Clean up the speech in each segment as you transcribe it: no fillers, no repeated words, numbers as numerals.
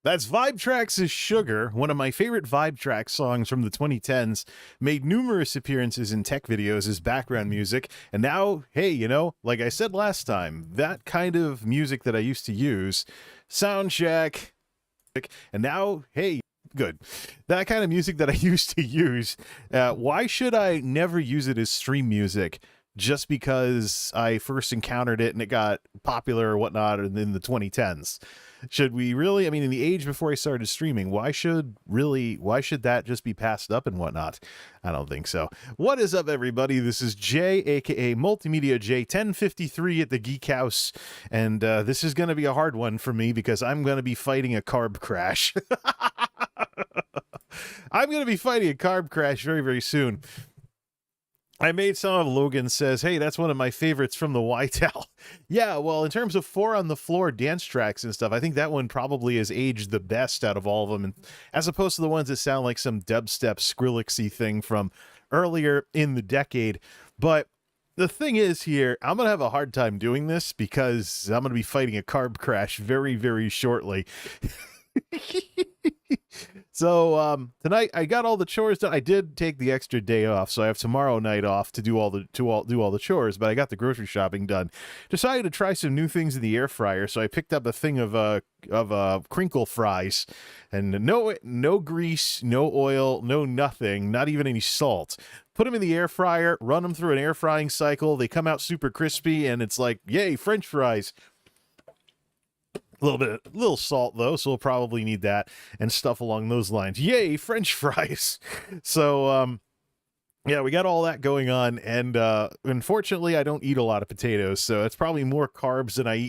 That's Vibe Tracks' Sugar, one of my favorite Vibe Track songs from the 2010s, made numerous appearances in tech videos as background music, and now, hey, you know, like I said last time, that kind of music that I used to use, sound check, and now, hey, good. That kind of music that I used to use, why should I never use it as stream music? Just because I first encountered it and it got popular or whatnot in the 2010s. Should we really, I mean, in the age before I started streaming, why should that just be passed up and whatnot? I don't think so. What is up, everybody? This is Jay, aka MultimediaJay, 1053 at the Geek House, and this is going to be a hard one for me because I'm going to be fighting a carb crash. I'm going to be fighting a carb crash very, very soon. I made some of Logan says, hey, that's one of my favorites from the Whitetail. Yeah, well, in terms of 4 on the floor dance tracks and stuff, I think that one probably has aged the best out of all of them, and as opposed to the ones that sound like some dubstep Skrillexy thing from earlier in the decade. But the thing is here, I'm going to have a hard time doing this because I'm going to be fighting a carb crash very, very shortly. So tonight I got all the chores done. I did take the extra day off, so I have tomorrow night off to do all the chores, but I got the grocery shopping done. Decided to try some new things in the air fryer, so I picked up a thing of crinkle fries, and no grease, no oil, no nothing, not even any salt. Put them in the air fryer, run them through an air frying cycle. They come out super crispy, and it's like, yay, French fries. A little salt though, so we'll probably need that and stuff along those lines. Yay, French fries. So yeah, we got all that going on, and unfortunately I don't eat a lot of potatoes, so it's probably more carbs than I've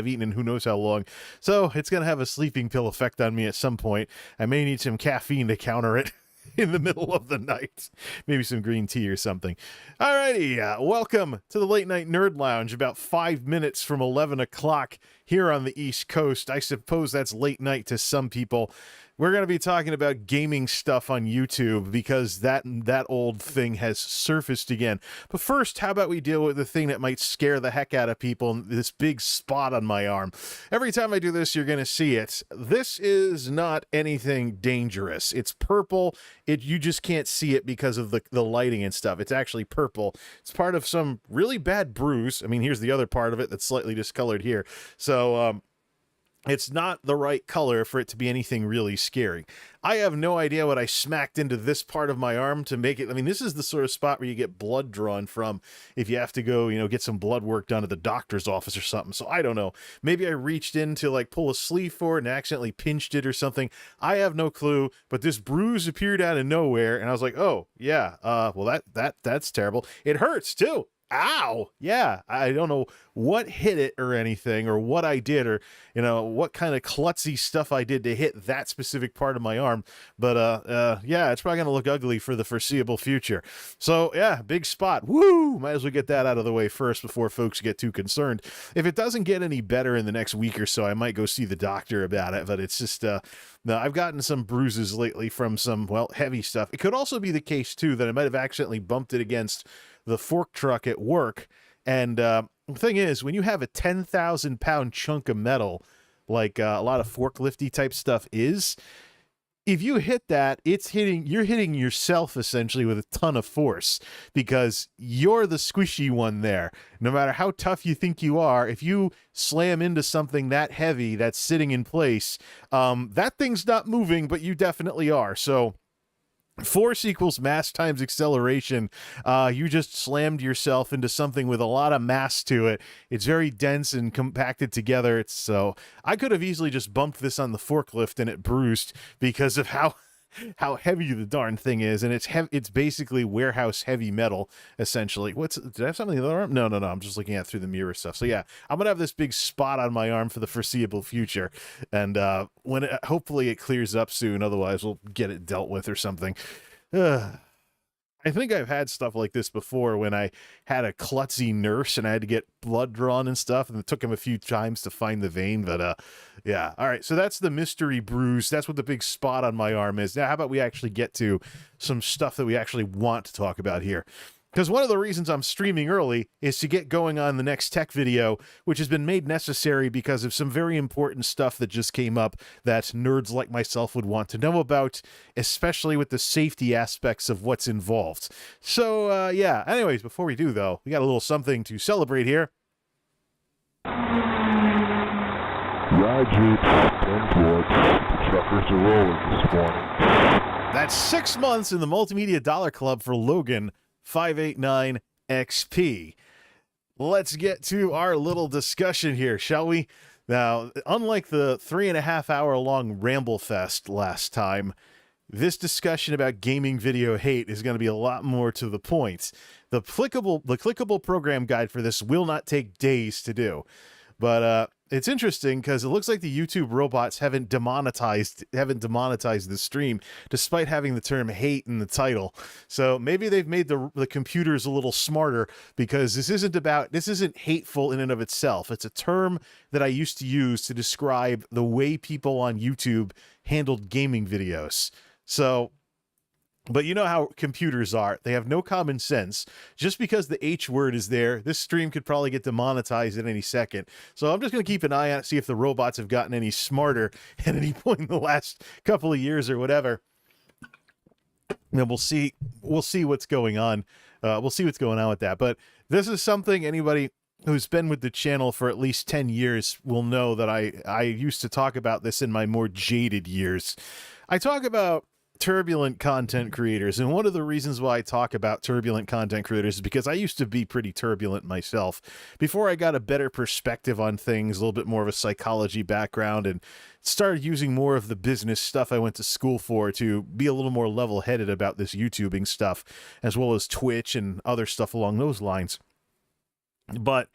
eaten in who knows how long. So it's gonna have a sleeping pill effect on me at some point. I may need some caffeine to counter it in the middle of the night. Maybe some green tea or something. Alrighty, welcome to the Late Night Nerd Lounge, about 5 minutes from 11 o'clock here on the East Coast. I suppose that's late night to some people. We're going to be talking about gaming stuff on YouTube because that old thing has surfaced again. But first, how about we deal with the thing that might scare the heck out of people, this big spot on my arm. Every time I do this, you're going to see it. This is not anything dangerous. It's purple. You just can't see it because of the lighting and stuff. It's actually purple. It's part of some really bad bruise. I mean, here's the other part of it that's slightly discolored here. So, it's not the right color for it to be anything really scary. I have no idea what I smacked into this part of my arm to make it. I mean, this is the sort of spot where you get blood drawn from if you have to go, you know, get some blood work done at the doctor's office or something. So I don't know. Maybe I reached in to like pull a sleeve for it and accidentally pinched it or something. I have no clue, but this bruise appeared out of nowhere and I was like, oh yeah, well that's terrible. It hurts too. Ow! Yeah, I don't know what hit it or anything, or what I did, or, you know, what kind of klutzy stuff I did to hit that specific part of my arm. But, yeah, it's probably going to look ugly for the foreseeable future. So, yeah, big spot. Woo! Might as well get that out of the way first before folks get too concerned. If it doesn't get any better in the next week or so, I might go see the doctor about it. But it's just, no, I've gotten some bruises lately from some, well, heavy stuff. It could also be the case, too, that I might have accidentally bumped it against the fork truck at work. And the thing is, when you have a 10,000-pound chunk of metal, like a lot of forklifty type stuff is, if you hit that, you're hitting yourself essentially with a ton of force because you're the squishy one there. No matter how tough you think you are, if you slam into something that heavy that's sitting in place, that thing's not moving, but you definitely are. So force equals mass times acceleration. You just slammed yourself into something with a lot of mass to it. It's very dense and compacted together. So I could have easily just bumped this on the forklift and it bruised because of how heavy the darn thing is, and it's basically warehouse heavy metal essentially. Did I have something in the other arm? No, I'm just looking at through the mirror stuff. So yeah, I'm gonna have this big spot on my arm for the foreseeable future, and when hopefully it clears up soon, otherwise we'll get it dealt with or something. I think I've had stuff like this before when I had a klutzy nurse and I had to get blood drawn and stuff, and it took him a few times to find the vein, but yeah. All right, so that's the mystery bruise. That's what the big spot on my arm is. Now, how about we actually get to some stuff that we actually want to talk about here? Because one of the reasons I'm streaming early is to get going on the next tech video, which has been made necessary because of some very important stuff that just came up that nerds like myself would want to know about, especially with the safety aspects of what's involved. So, yeah. Anyways, before we do, though, we got a little something to celebrate here. Roger, 10-4. The truckers are rolling this morning. That's 6 months in the Multimedia Dollar Club for Logan 589 XP. Let's get to our little discussion here, shall we? Now, unlike the 3.5 hour long Ramble Fest last time, this discussion about gaming video hate is going to be a lot more to the point. The clickable program guide for this will not take days to do. But it's interesting because it looks like the YouTube robots haven't demonetized the stream, despite having the term hate in the title. So maybe they've made the computers a little smarter, because this isn't hateful in and of itself. It's a term that I used to use to describe the way people on YouTube handled gaming videos. So, but you know how computers are. They have no common sense. Just because the H word is there, this stream could probably get demonetized at any second. So I'm just going to keep an eye on it, see if the robots have gotten any smarter at any point in the last couple of years or whatever. And we'll see what's going on. We'll see what's going on with that. But this is something anybody who's been with the channel for at least 10 years will know that I used to talk about this in my more jaded years. I talk about turbulent content creators, and one of the reasons why I talk about turbulent content creators is because I used to be pretty turbulent myself before I got a better perspective on things, a little bit more of a psychology background, and started using more of the business stuff I went to school for to be a little more level-headed about this YouTubing stuff, as well as Twitch and other stuff along those lines. But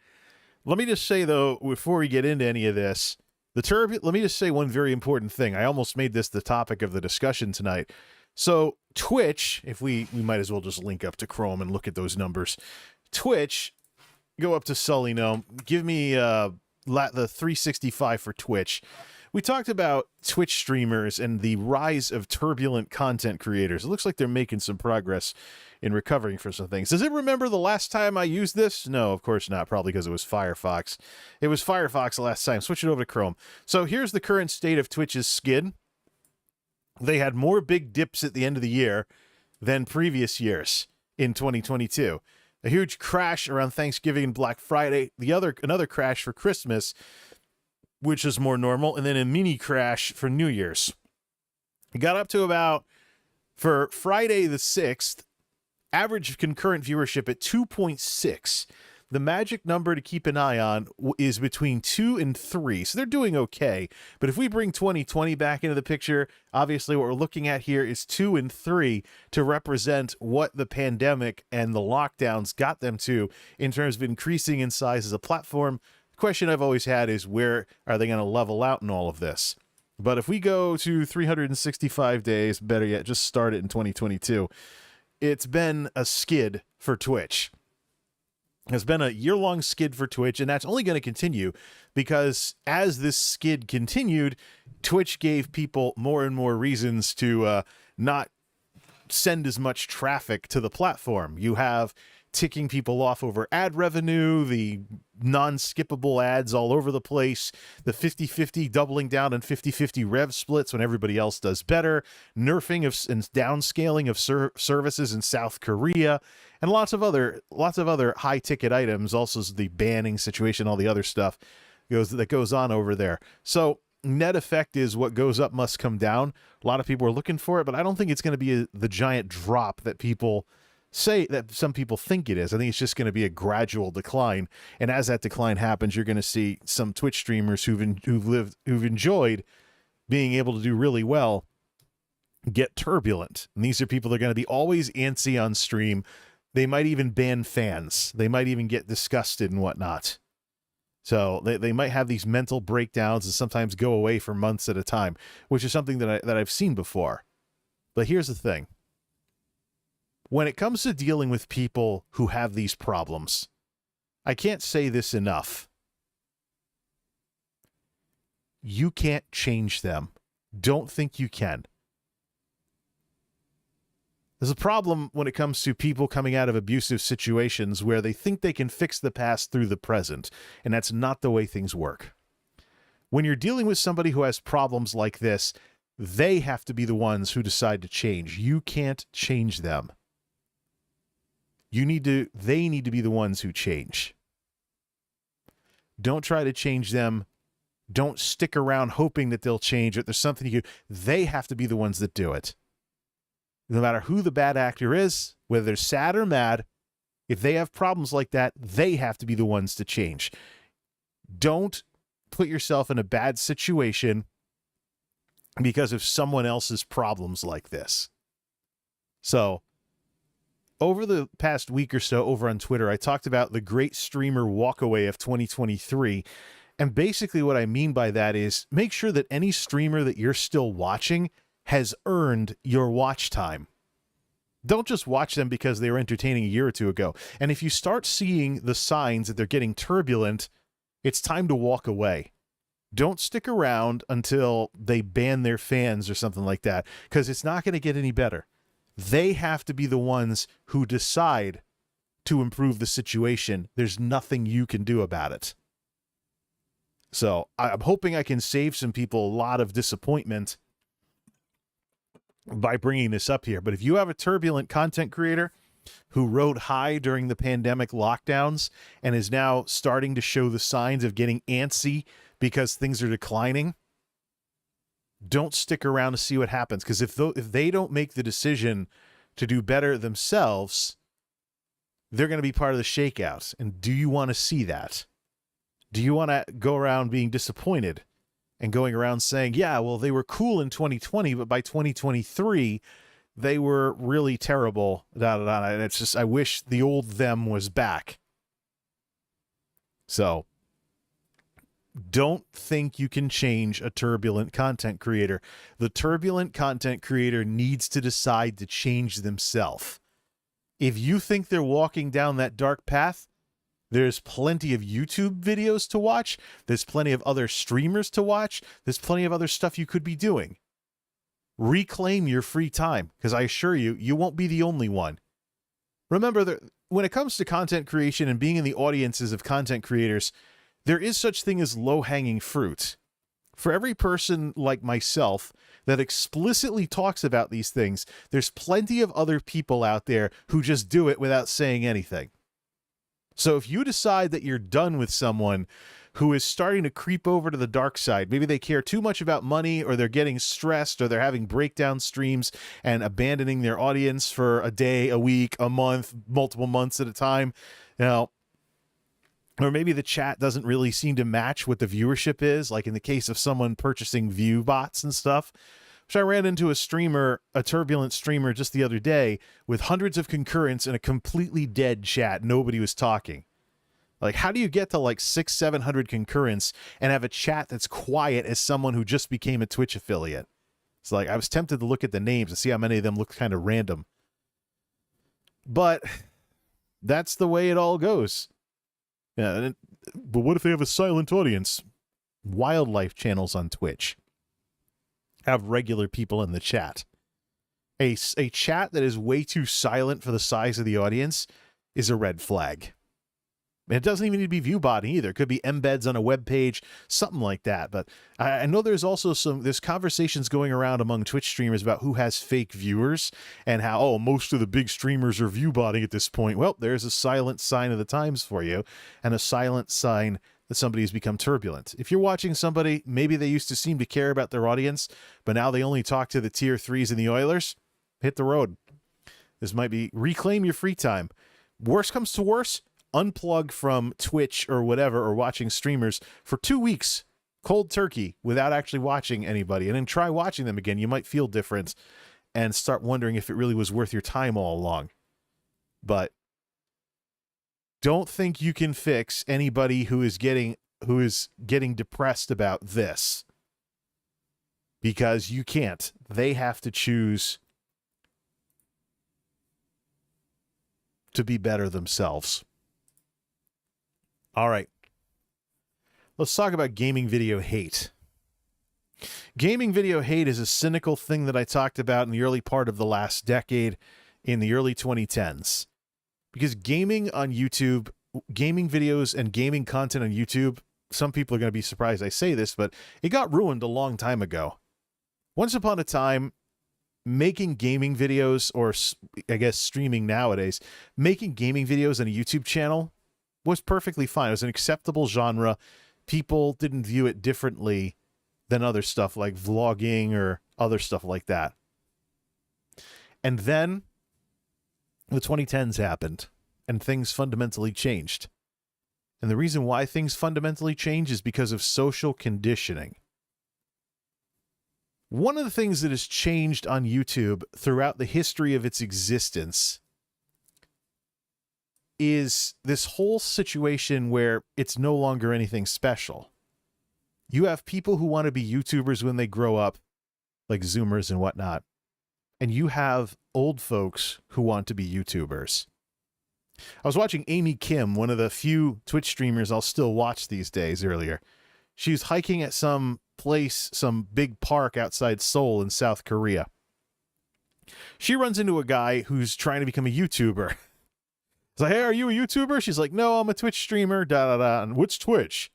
let me just say, though, before we get into any of this, let me just say one very important thing. I almost made this the topic of the discussion tonight. So Twitch, if we might as well just link up to Chrome and look at those numbers. Twitch, go up to Sully Gnome, give me the 365 for Twitch. We talked about Twitch streamers and the rise of turbulent content creators. It looks like they're making some progress in recovering from some things. Does it remember the last time I used this? No, of course not. Probably because it was Firefox. It was Firefox the last time. Switch it over to Chrome. So here's the current state of Twitch's skid. They had more big dips at the end of the year than previous years in 2022. A huge crash around Thanksgiving and Black Friday. Another crash for Christmas, which is more normal, and then a mini crash for New Year's. It got up to about, for Friday the 6th, average concurrent viewership at 2.6. The magic number to keep an eye on is between 2 and 3, so they're doing okay. But if we bring 2020 back into the picture, obviously what we're looking at here is 2 and 3 to represent what the pandemic and the lockdowns got them to in terms of increasing in size as a platform. The question I've always had is, where are they going to level out in all of this? But if we go to 365 days, better yet, just start it in 2022, it's been a skid for Twitch. It's been a year-long skid for Twitch, and that's only going to continue because as this skid continued, Twitch gave people more and more reasons to not send as much traffic to the platform. You have ticking people off over ad revenue, the non-skippable ads all over the place, the 50-50 doubling down on 50-50 rev splits when everybody else does better, nerfing and downscaling of services in South Korea, and lots of other high-ticket items. Also, the banning situation, all the other stuff that goes on over there. So net effect is what goes up must come down. A lot of people are looking for it, but I don't think it's going to be the giant drop that people say, that some people think it is. I think it's just going to be a gradual decline, and as that decline happens, you're going to see some Twitch streamers who've enjoyed being able to do really well get turbulent. And these are people that are going to be always antsy on stream. They might even ban fans. They might even get disgusted and whatnot. So they might have these mental breakdowns and sometimes go away for months at a time, which is something that I've seen before. But here's the thing. When it comes to dealing with people who have these problems, I can't say this enough. You can't change them. Don't think you can. There's a problem when it comes to people coming out of abusive situations where they think they can fix the past through the present, and that's not the way things work. When you're dealing with somebody who has problems like this, they have to be the ones who decide to change. You can't change them. They need to be the ones who change. Don't try to change them. Don't stick around hoping that they'll change, or there's something you can. They have to be the ones that do it. No matter who the bad actor is, whether they're sad or mad, if they have problems like that, they have to be the ones to change. Don't put yourself in a bad situation because of someone else's problems like this. So, over the past week or so over on Twitter, I talked about the great streamer walkaway of 2023. And basically what I mean by that is make sure that any streamer that you're still watching has earned your watch time. Don't just watch them because they were entertaining a year or two ago. And if you start seeing the signs that they're getting turbulent, it's time to walk away. Don't stick around until they ban their fans or something like that, because it's not going to get any better. They have to be the ones who decide to improve the situation. There's nothing you can do about it. So I'm hoping I can save some people a lot of disappointment by bringing this up here. But if you have a turbulent content creator who rode high during the pandemic lockdowns and is now starting to show the signs of getting antsy because things are declining, don't stick around to see what happens. Because if they don't make the decision to do better themselves, they're going to be part of the shakeout. And do you want to see that? Do you want to go around being disappointed and going around saying, yeah, well, they were cool in 2020, but by 2023, they were really terrible. And it's just, I wish the old them was back. So don't think you can change a turbulent content creator. The turbulent content creator needs to decide to change themselves. If you think they're walking down that dark path, there's plenty of YouTube videos to watch. There's plenty of other streamers to watch. There's plenty of other stuff you could be doing. Reclaim your free time, because I assure you, you won't be the only one. Remember that when it comes to content creation and being in the audiences of content creators, there is such thing as low-hanging fruit. For every person like myself that explicitly talks about these things, there's plenty of other people out there who just do it without saying anything. So if you decide that you're done with someone who is starting to creep over to the dark side, maybe they care too much about money, or they're getting stressed, or they're having breakdown streams and abandoning their audience for a day, a week, a month, multiple months at a time, or maybe the chat doesn't really seem to match what the viewership is, like in the case of someone purchasing view bots and stuff. Which I ran into a turbulent streamer just the other day with hundreds of concurrents and a completely dead chat. Nobody was talking. Like, how do you get to like 600-700 concurrents and have a chat that's quiet as someone who just became a Twitch affiliate? It's like, I was tempted to look at the names and see how many of them look kind of random. But that's the way it all goes. Yeah, but what if they have a silent audience? Wildlife channels on Twitch have regular people in the chat. A chat that is way too silent for the size of the audience is a red flag. And it doesn't even need to be view botting either. It could be embeds on a web page, something like that. But I know there's also there's conversations going around among Twitch streamers about who has fake viewers and how, oh, most of the big streamers are view botting at this point. Well, there's a silent sign of the times for you, and a silent sign that somebody has become turbulent. If you're watching somebody, maybe they used to seem to care about their audience, but now they only talk to the tier 3s and the Oilers, hit the road. This might be reclaim your free time. Worst comes to worst, unplug from Twitch or whatever, or watching streamers for 2 weeks, cold turkey, without actually watching anybody, and then try watching them again. You might feel different and start wondering if it really was worth your time all along. But don't think you can fix anybody who is getting depressed about this, because you can't. They have to choose to be better themselves. All right. Let's talk about gaming video hate. Gaming video hate is a cynical thing that I talked about in the early part of the last decade. in the early 2010s. Because gaming on YouTube, gaming videos and gaming content on YouTube, some people are going to be surprised I say this, but it got ruined a long time ago. Once upon a time, making gaming videos, or I guess streaming nowadays, making gaming videos on a YouTube channel was perfectly fine. It was an acceptable genre. People didn't view it differently than other stuff like vlogging or other stuff like that. And then the 2010s happened and things fundamentally changed. And the reason why things fundamentally change is because of social conditioning. One of the things that has changed on YouTube throughout the history of its existence is this whole situation where it's no longer anything special. You have people who want to be YouTubers when they grow up, like Zoomers and whatnot. And you have old folks who want to be YouTubers. I was watching Amy Kim, one of the few Twitch streamers I'll still watch these days, earlier. She was hiking at some place, some big park outside Seoul in South Korea. She runs into a guy who's trying to become a YouTuber. It's like, hey, are you a YouTuber? She's like, no, I'm a Twitch streamer, da-da-da. And what's Twitch?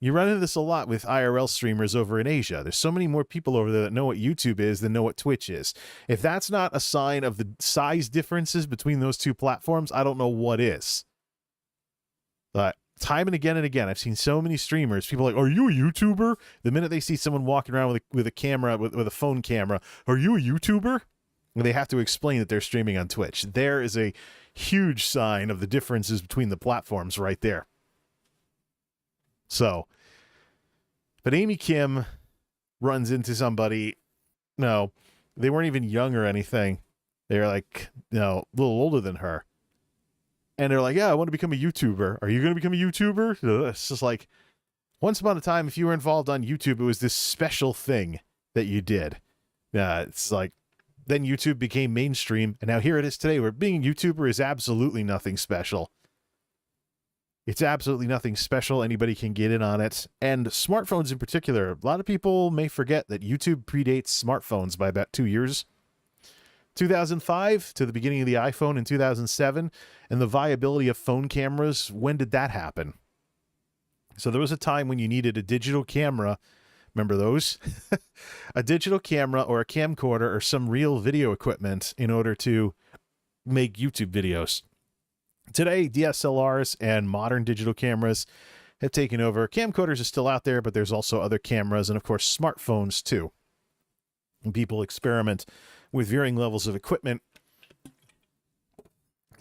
You run into this a lot with IRL streamers over in Asia. There's so many more people over there that know what YouTube is than know what Twitch is. If that's not a sign of the size differences between those two platforms, I don't know what is. But time and again, I've seen so many streamers, people are like, are you a YouTuber? The minute they see someone walking around with a camera, with a phone camera, are you a YouTuber? And they have to explain that they're streaming on Twitch. There is a huge sign of the differences between the platforms right there. So, but Amy Kim runs into somebody. No, they weren't even young or anything. They were like, you know, a little older than her. And they're like, yeah, I want to become a YouTuber. Are you going to become a YouTuber? It's just like, once upon a time, if you were involved on YouTube, it was this special thing that you did. It's like, then YouTube became mainstream. And now here it is today, where being a YouTuber is absolutely nothing special. It's absolutely nothing special. Anybody can get in on it. And smartphones in particular, a lot of people may forget that YouTube predates smartphones by about 2 years. 2005 to the beginning of the iPhone in 2007, and the viability of phone cameras, when did that happen? So there was a time when you needed a digital camera. Remember those? A digital camera or a camcorder or some real video equipment in order to make YouTube videos. Today, DSLRs and modern digital cameras have taken over. Camcorders are still out there, but there's also other cameras and, of course, smartphones, too. And people experiment with varying levels of equipment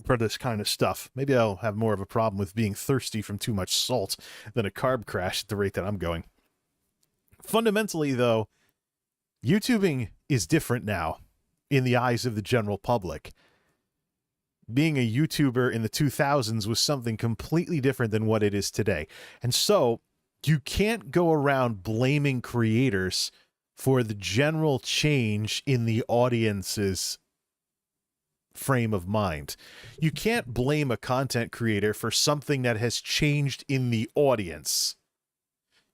for this kind of stuff. Maybe I'll have more of a problem with being thirsty from too much salt than a carb crash at the rate that I'm going. Fundamentally, though, YouTubing is different now in the eyes of the general public. Being a YouTuber in the 2000s was something completely different than what it is today. And so you can't go around blaming creators for the general change in the audience's frame of mind. You can't blame a content creator for something that has changed in the audience.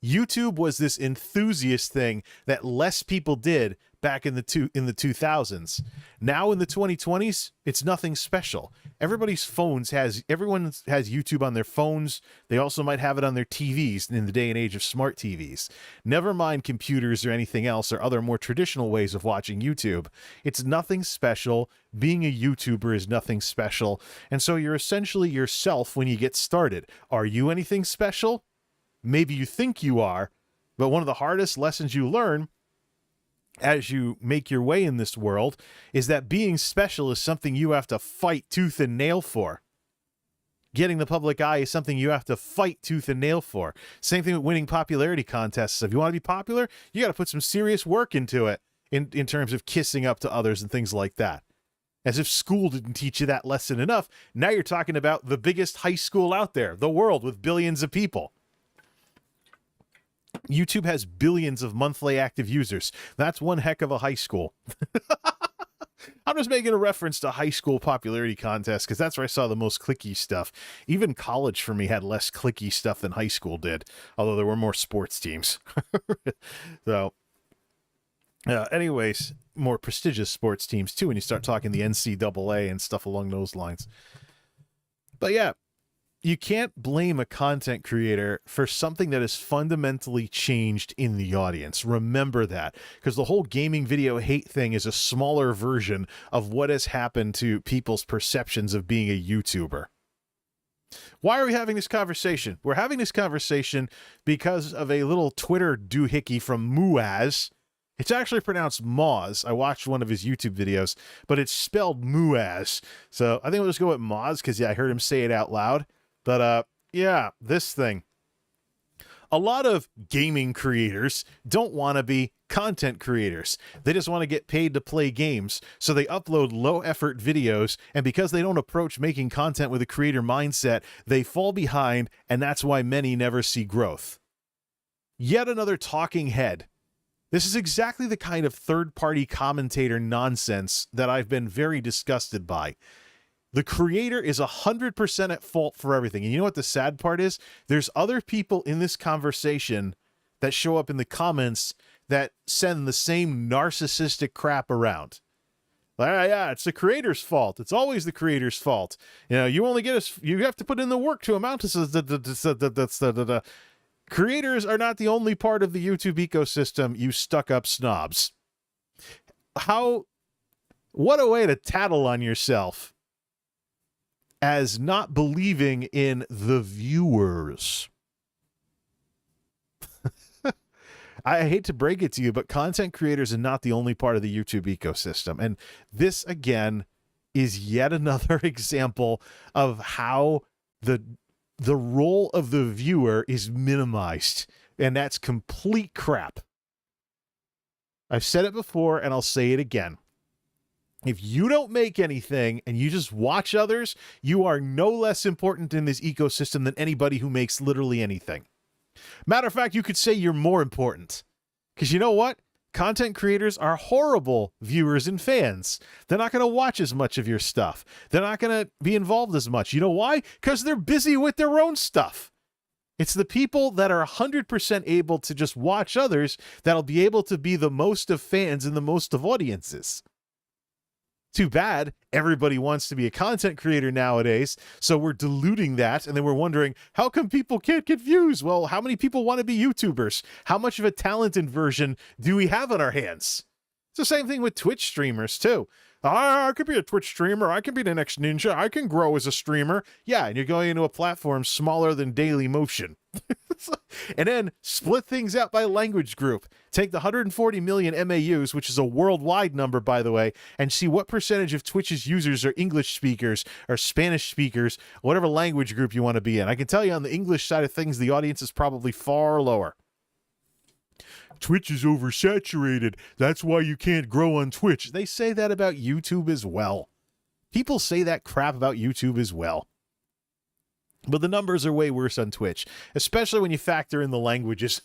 YouTube was this enthusiast thing that less people did back in the 2000s. Now in the 2020s, it's nothing special. Everyone has YouTube on their phones. They also might have it on their TVs in the day and age of smart TVs. Never mind computers or anything else or other more traditional ways of watching YouTube. It's nothing special. Being a YouTuber is nothing special. And so you're essentially yourself when you get started. Are you anything special? Maybe you think you are, but one of the hardest lessons you learn as you make your way in this world is that being special is something you have to fight tooth and nail for. Getting the public eye is something you have to fight tooth and nail for. Same thing with winning popularity contests. If you want to be popular, you got to put some serious work into it in terms of kissing up to others and things like that. As if school didn't teach you that lesson enough, now you're talking about the biggest high school out there, the world, with billions of people. YouTube has billions of monthly active users. That's one heck of a high school. I'm just making a reference to high school popularity contests because that's where I saw the most clicky stuff. Even college for me had less clicky stuff than high school did, although there were more sports teams. So, anyways, more prestigious sports teams too when you start talking the NCAA and stuff along those lines. But yeah, you can't blame a content creator for something that has fundamentally changed in the audience. Remember that, because the whole gaming video hate thing is a smaller version of what has happened to people's perceptions of being a YouTuber. Why are we having this conversation? We're having this conversation because of a little Twitter doohickey from Muaz. It's actually pronounced Moz. I watched one of his YouTube videos, but it's spelled Muaz. So I think we'll just go with Moz because, yeah, I heard him say it out loud. But, yeah, this thing. A lot of gaming creators don't want to be content creators. They just want to get paid to play games. So they upload low-effort videos, and because they don't approach making content with a creator mindset, they fall behind, and that's why many never see growth. Yet another talking head. This is exactly the kind of third-party commentator nonsense that I've been very disgusted by. The creator is 100% at fault for everything. And you know what the sad part is? There's other people in this conversation that show up in the comments that send the same narcissistic crap around. Like, yeah, it's the creator's fault. It's always the creator's fault. You know, you only get you have to put in the work to amount to. Creators are not the only part of the YouTube ecosystem, you stuck-up snobs. What a way to tattle on yourself as not believing in the viewers. I hate to break it to you, but content creators are not the only part of the YouTube ecosystem. And this, again, is yet another example of how the role of the viewer is minimized. And that's complete crap. I've said it before, and I'll say it again. If you don't make anything and you just watch others, you are no less important in this ecosystem than anybody who makes literally anything. Matter of fact, you could say you're more important. Because you know what? Content creators are horrible viewers and fans. They're not going to watch as much of your stuff. They're not going to be involved as much. You know why? Because they're busy with their own stuff. It's the people that are 100% able to just watch others that'll be able to be the most of fans and the most of audiences. Too bad everybody wants to be a content creator nowadays, so we're diluting that, and then we're wondering, how come people can't get views? Well, how many people want to be YouTubers? How much of a talent inversion do we have on our hands? It's the same thing with Twitch streamers, too. I could be a Twitch streamer. I can be the next ninja. I can grow as a streamer. Yeah, and you're going into a platform smaller than Dailymotion. And then split things out by language group. Take the 140 million MAUs, which is a worldwide number, by the way, and see what percentage of Twitch's users are English speakers or Spanish speakers, whatever language group you want to be in. I can tell you on the English side of things, the audience is probably far lower. Twitch is oversaturated. That's why you can't grow on Twitch. They say that about YouTube as well. People say that crap about YouTube as well. But the numbers are way worse on Twitch, especially when you factor in the languages.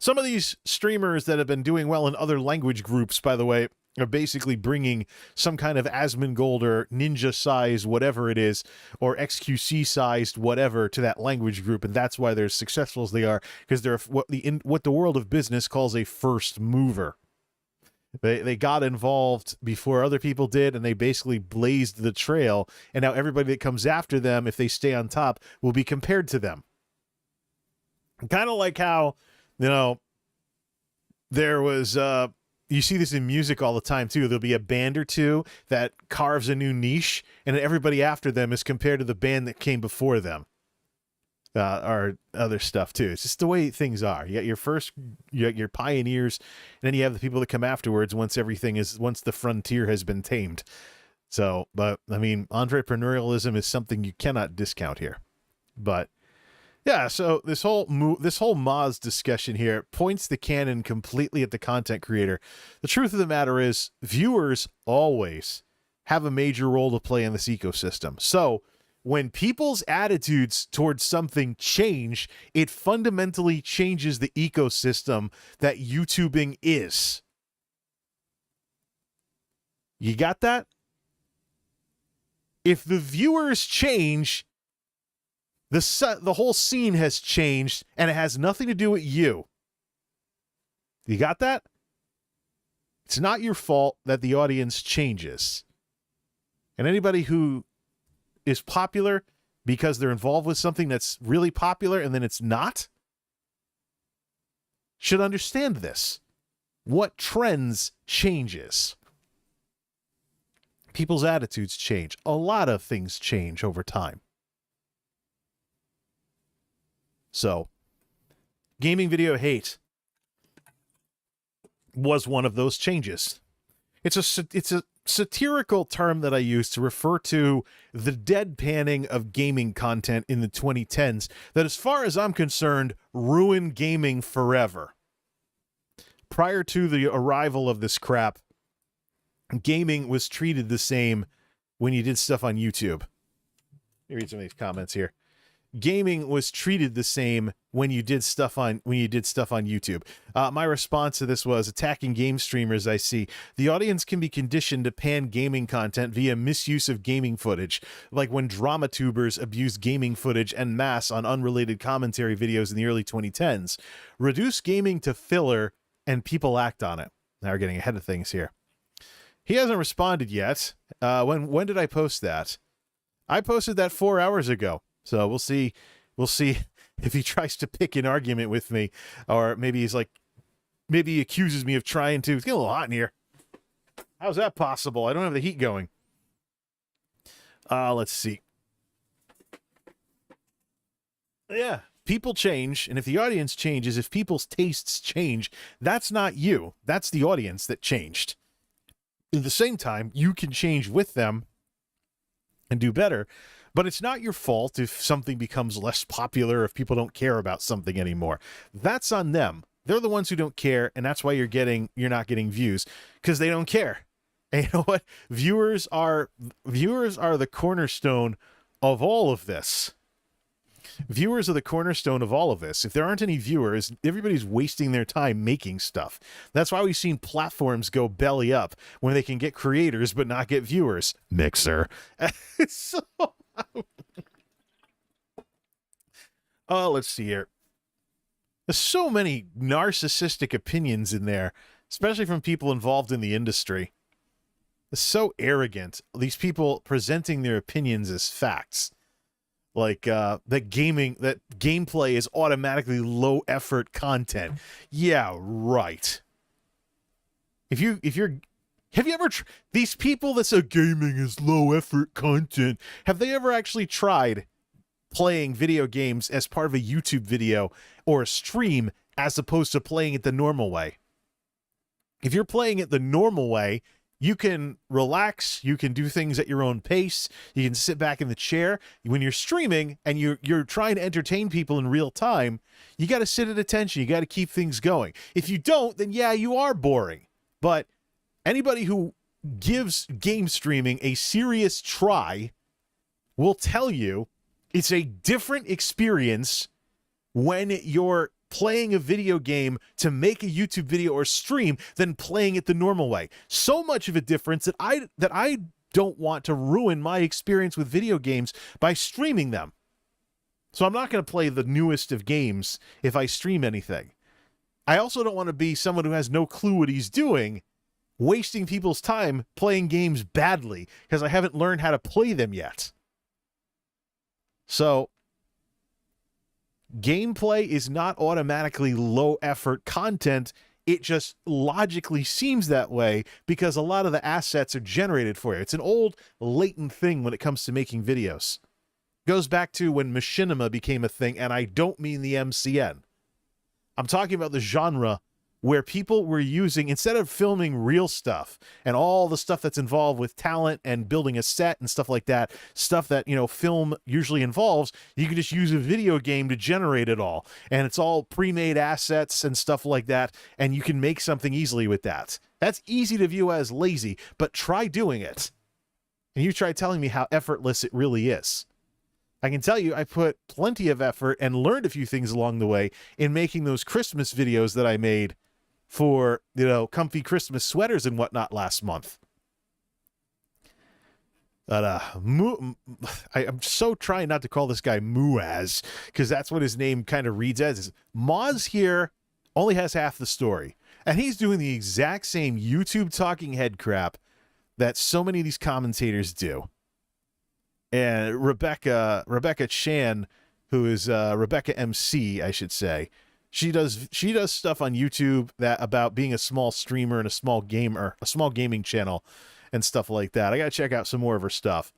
Some of these streamers that have been doing well in other language groups, by the way, are basically bringing some kind of Asmongold or Ninja-sized whatever it is, or XQC-sized whatever to that language group, and that's why they're as successful as they are, because they're what the world of business calls a first mover. They got involved before other people did, and they basically blazed the trail, and now everybody that comes after them, if they stay on top, will be compared to them. Kind of like how, you know, there was, you see this in music all the time, too. There'll be a band or two that carves a new niche, and everybody after them is compared to the band that came before them. Or other stuff too. It's just the way things are. You got your pioneers, and then you have the people that come afterwards once the frontier has been tamed. So, but I mean, entrepreneurialism is something you cannot discount here. But yeah, so this whole Moz discussion here points the cannon completely at the content creator. The truth of the matter is, viewers always have a major role to play in this ecosystem. So when people's attitudes towards something change, it fundamentally changes the ecosystem that YouTubing is. You got that? If the viewers change, the whole scene has changed, and it has nothing to do with you. You got that? It's not your fault that the audience changes. And anybody who is popular because they're involved with something that's really popular and then it's not should understand this. What trends changes? People's attitudes change. A lot of things change over time. So, gaming video hate was one of those changes. It's a satirical term that I use to refer to the deadpanning of gaming content in the 2010s that, as far as I'm concerned, ruined gaming forever. Prior to the arrival of this crap, gaming was treated the same when you did stuff on YouTube. Let me read some of these comments here. Gaming was treated the same when you did stuff on YouTube. My response to this was, attacking game streamers, I see. The audience can be conditioned to pan gaming content via misuse of gaming footage, like when drama tubers abused gaming footage en masse on unrelated commentary videos in the early 2010s. Reduce gaming to filler and people act on it. Now we're getting ahead of things here. He hasn't responded yet. When did I post that? I posted that 4 hours ago. So we'll see if he tries to pick an argument with me, or maybe he accuses me of trying to. It's getting a little hot in here. How's that possible? I don't have the heat going. Let's see. Yeah, people change, and if the audience changes, if people's tastes change, that's not you. That's the audience that changed. At the same time, you can change with them and do better. But it's not your fault if something becomes less popular, if people don't care about something anymore. That's on them. They're the ones who don't care, and that's why you're not getting views, because they don't care. And you know what? Viewers are the cornerstone of all of this. Viewers are the cornerstone of all of this. If there aren't any viewers, everybody's wasting their time making stuff. That's why we've seen platforms go belly up when they can get creators but not get viewers. Mixer. So... Oh, let's see here. There's so many narcissistic opinions in there, especially from people involved in the industry. It's so arrogant. These people presenting their opinions as facts. Like that gameplay is automatically low effort content. Yeah, right. Have you ever these people that say gaming is low effort content, have they ever actually tried playing video games as part of a YouTube video or a stream as opposed to playing it the normal way? If you're playing it the normal way, you can relax, you can do things at your own pace, you can sit back in the chair. When you're streaming and you're trying to entertain people in real time, you got to sit at attention, you got to keep things going. If you don't, then yeah, you are boring. But anybody who gives game streaming a serious try will tell you it's a different experience when you're playing a video game to make a YouTube video or stream than playing it the normal way. So much of a difference that I don't want to ruin my experience with video games by streaming them. So I'm not going to play the newest of games if I stream anything. I also don't want to be someone who has no clue what he's doing, wasting people's time playing games badly because I haven't learned how to play them yet. So gameplay is not automatically low effort content. It just logically seems that way because a lot of the assets are generated for you. It's an old latent thing when it comes to making videos. Goes back to when machinima became a thing, and I don't mean the MCN. I'm talking about the genre where people were using, instead of filming real stuff and all the stuff that's involved with talent and building a set and stuff like that, stuff that, film usually involves, you can just use a video game to generate it all. And it's all pre-made assets and stuff like that, and you can make something easily with that. That's easy to view as lazy, but try doing it. And you try telling me how effortless it really is. I can tell you I put plenty of effort and learned a few things along the way in making those Christmas videos that I made for, comfy Christmas sweaters and whatnot last month. But I'm so trying not to call this guy Muaz, because that's what his name kind of reads as. Moz here only has half the story. And he's doing the exact same YouTube talking head crap that so many of these commentators do. And Rebecca Chan, who is Rebecca MC, I should say, she does stuff on YouTube that about being a small streamer and a small gaming channel and stuff like that. I gotta check out some more of her stuff.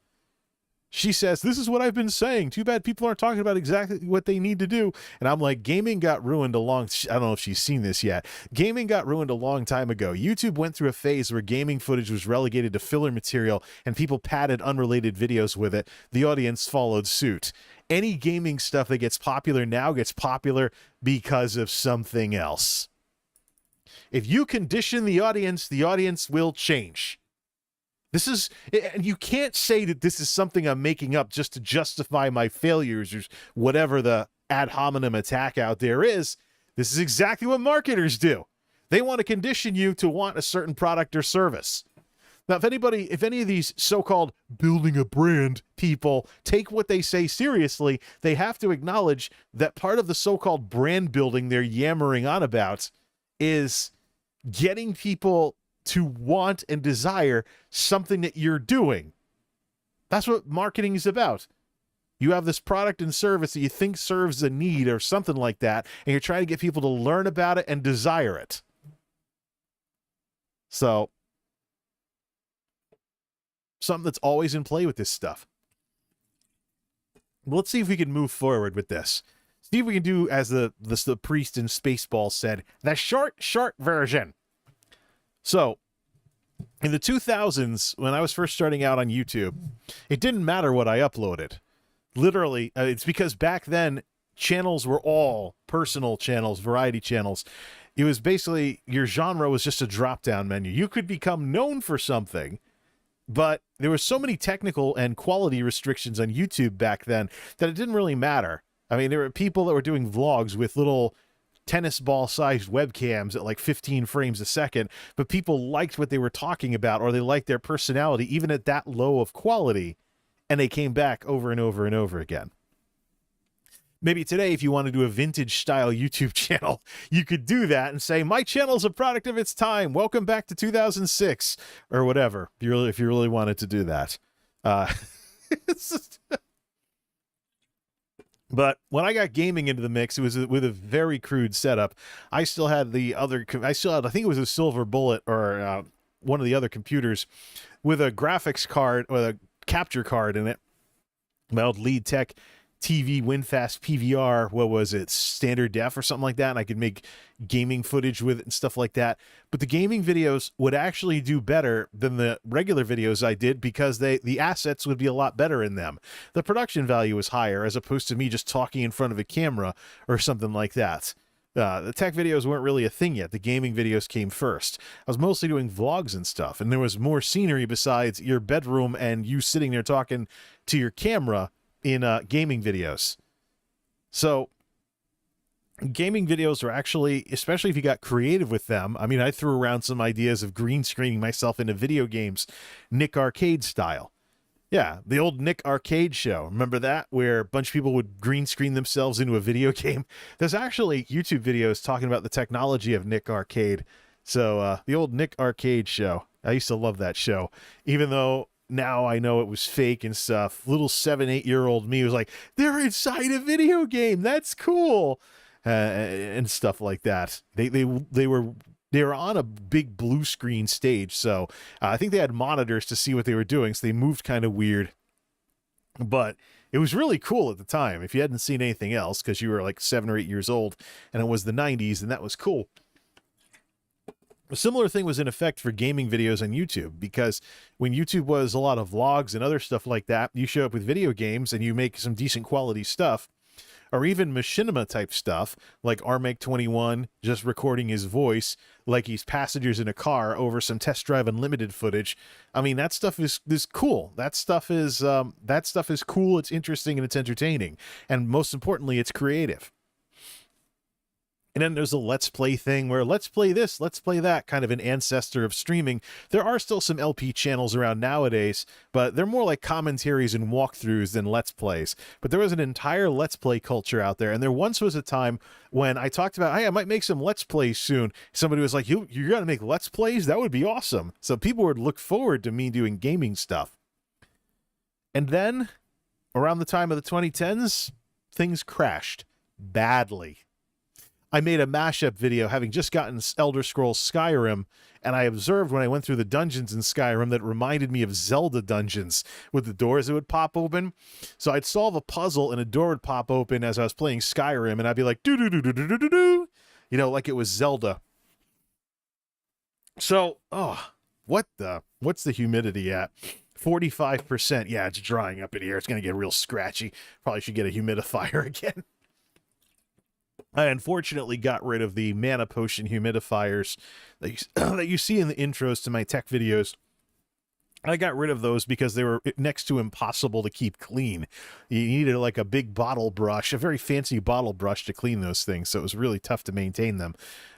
She says, this is what I've been saying. Too bad people aren't talking about exactly what they need to do. And I'm like, gaming got ruined I don't know if she's seen this yet. Gaming got ruined a long time ago. YouTube went through a phase where gaming footage was relegated to filler material and people padded unrelated videos with it. The audience followed suit. Any gaming stuff that gets popular now gets popular because of something else. If you condition the audience will change. And you can't say that this is something I'm making up just to justify my failures or whatever the ad hominem attack out there is. This is exactly what marketers do. They want to condition you to want a certain product or service. Now, if any of these so-called building a brand people take what they say seriously, they have to acknowledge that part of the so-called brand building they're yammering on about is getting people to want and desire something that you're doing. That's what marketing is about. You have this product and service that you think serves a need or something like that, and you're trying to get people to learn about it and desire it. So, something that's always in play with this stuff. Well, let's see if we can move forward with this. See if we can do, as the priest in Spaceballs said, the short version. So, in the 2000s, when I was first starting out on YouTube, it didn't matter what I uploaded. Literally, it's because back then, channels were all personal channels, variety channels. It was basically, your genre was just a drop-down menu. You could become known for something, but there were so many technical and quality restrictions on YouTube back then that it didn't really matter. I mean, there were people that were doing vlogs with little tennis ball sized webcams at like 15 frames a second, but people liked what they were talking about, or they liked their personality even at that low of quality, and they came back over and over and over again. Maybe today, if you want to do a vintage style YouTube channel, you could do that and say, my channel's a product of its time, welcome back to 2006 or whatever, if you really wanted to do that. It's just But when I got gaming into the mix, it was with a very crude setup. I still had, I think it was a Silver Bullet or one of the other computers with a graphics card or a capture card in it. My old Lead Tech TV WinFast PVR, what was it, standard def or something like that, and I could make gaming footage with it and stuff like that. But the gaming videos would actually do better than the regular videos I did because the assets would be a lot better in them. The production value was higher as opposed to me just talking in front of a camera or something like that. The tech videos weren't really a thing yet. The gaming videos came first. I was mostly doing vlogs and stuff, and there was more scenery besides your bedroom and you sitting there talking to your camera in gaming videos. So gaming videos are actually, especially if you got creative with them, I mean, I threw around some ideas of green screening myself into video games, Nick Arcade style. Yeah, the old Nick Arcade show. Remember that? Where a bunch of people would green screen themselves into a video game. There's actually YouTube videos talking about the technology of Nick Arcade. So the old Nick Arcade show. I used to love that show, even though now I know it was fake and stuff. Little 7-8-year-old me was like, they're inside a video game. That's cool. And stuff like that. They were on a big blue screen stage. So I think they had monitors to see what they were doing. So they moved kind of weird, but it was really cool at the time. If you hadn't seen anything else, because you were like 7 or 8 years old and it was the 90s, and that was cool. A similar thing was in effect for gaming videos on YouTube, because when YouTube was a lot of vlogs and other stuff like that, you show up with video games and you make some decent quality stuff, or even machinima type stuff, like Armake21 just recording his voice like he's passengers in a car over some Test Drive Unlimited footage. I mean, that stuff is cool. That stuff is cool, it's interesting, and it's entertaining. And most importantly, it's creative. And then there's a let's play thing where let's play this, let's play that, kind of an ancestor of streaming. There are still some LP channels around nowadays, but they're more like commentaries and walkthroughs than let's plays. But there was an entire let's play culture out there. And there once was a time when I talked about, hey, I might make some let's plays soon. Somebody was like, you're going to make let's plays? That would be awesome. So people would look forward to me doing gaming stuff. And then around the time of the 2010s, things crashed badly. I made a mashup video having just gotten Elder Scrolls Skyrim, and I observed when I went through the dungeons in Skyrim that it reminded me of Zelda dungeons with the doors that would pop open. So I'd solve a puzzle and a door would pop open as I was playing Skyrim, and I'd be like, do-do-do-do-do-do-do, you know, like it was Zelda. So, what's the humidity at? 45%. Yeah, it's drying up in here. It's going to get real scratchy. Probably should get a humidifier again. I unfortunately got rid of the mana potion humidifiers that you see in the intros to my tech videos. I got rid of those because they were next to impossible to keep clean. You needed like a big bottle brush, a very fancy bottle brush to clean those things, so it was really tough to maintain them.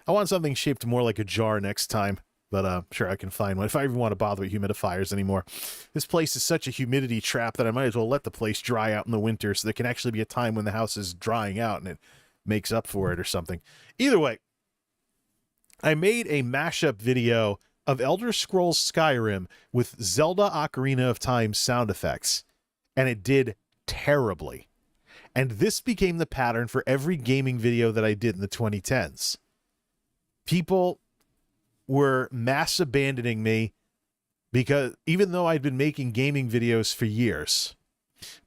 I want something shaped more like a jar next time, but sure, I can find one if I even want to bother with humidifiers anymore. This place is such a humidity trap that I might as well let the place dry out in the winter so there can actually be a time when the house is drying out and it makes up for it or something. Either way, I made a mashup video of Elder Scrolls Skyrim with Zelda Ocarina of Time sound effects, and it did terribly. And this became the pattern for every gaming video that I did in the 2010s. People were mass abandoning me because even though I'd been making gaming videos for years,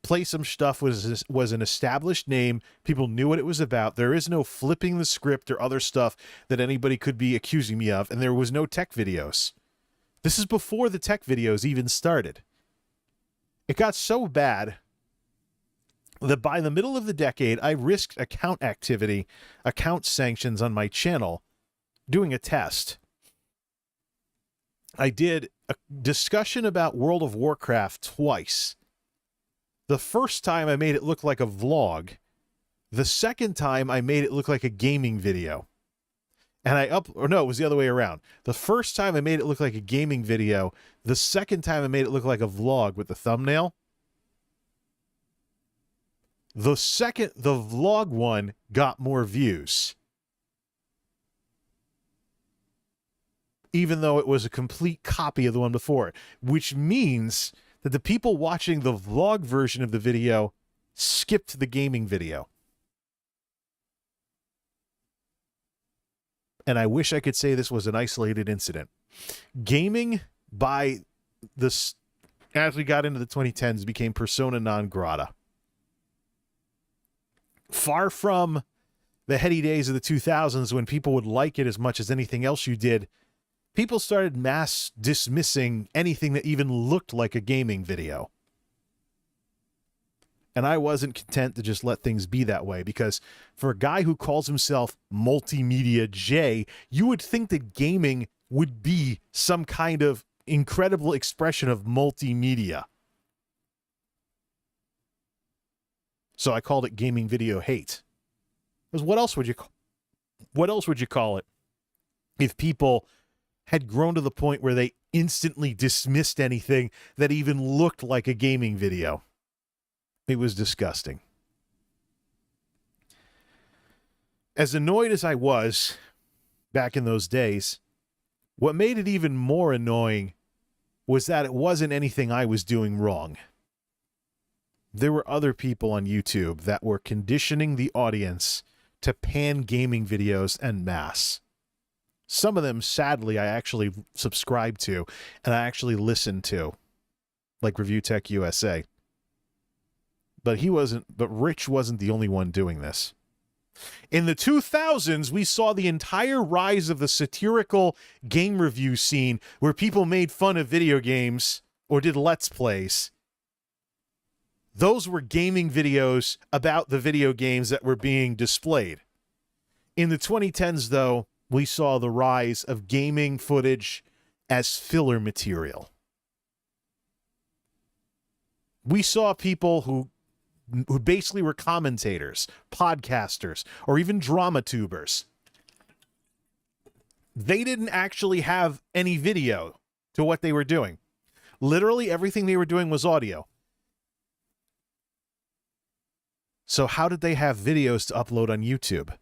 Play Some Stuff was an established name. People knew what it was about. There is no flipping the script or other stuff that anybody could be accusing me of, and there was no tech videos. This is before the tech videos even started. It got so bad that by the middle of the decade, I risked account sanctions on my channel doing a test. I did a discussion about World of Warcraft twice. The first time I made it look like a vlog. The second time I made it look like a gaming video. And it was the other way around. The first time I made it look like a gaming video. The second time I made it look like a vlog with the thumbnail. The vlog one got more views. Even though it was a complete copy of the one before. Which means that the people watching the vlog version of the video skipped the gaming video. And I wish I could say this was an isolated incident. Gaming as we got into the 2010s, became persona non grata. Far from the heady days of the 2000s when people would like it as much as anything else you did, people started mass dismissing anything that even looked like a gaming video. And I wasn't content to just let things be that way, because for a guy who calls himself MultimediaJay, you would think that gaming would be some kind of incredible expression of multimedia. So I called it gaming video hate. Because what else would you call it if people had grown to the point where they instantly dismissed anything that even looked like a gaming video? It was disgusting. As annoyed as I was back in those days, what made it even more annoying was that it wasn't anything I was doing wrong. There were other people on YouTube that were conditioning the audience to pan gaming videos en masse. Some of them, sadly, I actually subscribed to and I actually listened to, like Review Tech USA. But Rich wasn't the only one doing this. In the 2000s, we saw the entire rise of the satirical game review scene where people made fun of video games or did Let's Plays. Those were gaming videos about the video games that were being displayed. In the 2010s, though, we saw the rise of gaming footage as filler material. We saw people who basically were commentators, podcasters, or even drama tubers. they didn't actually have any video to what they were doing. Literally everything they were doing was audio. So how did they have videos to upload on YouTube?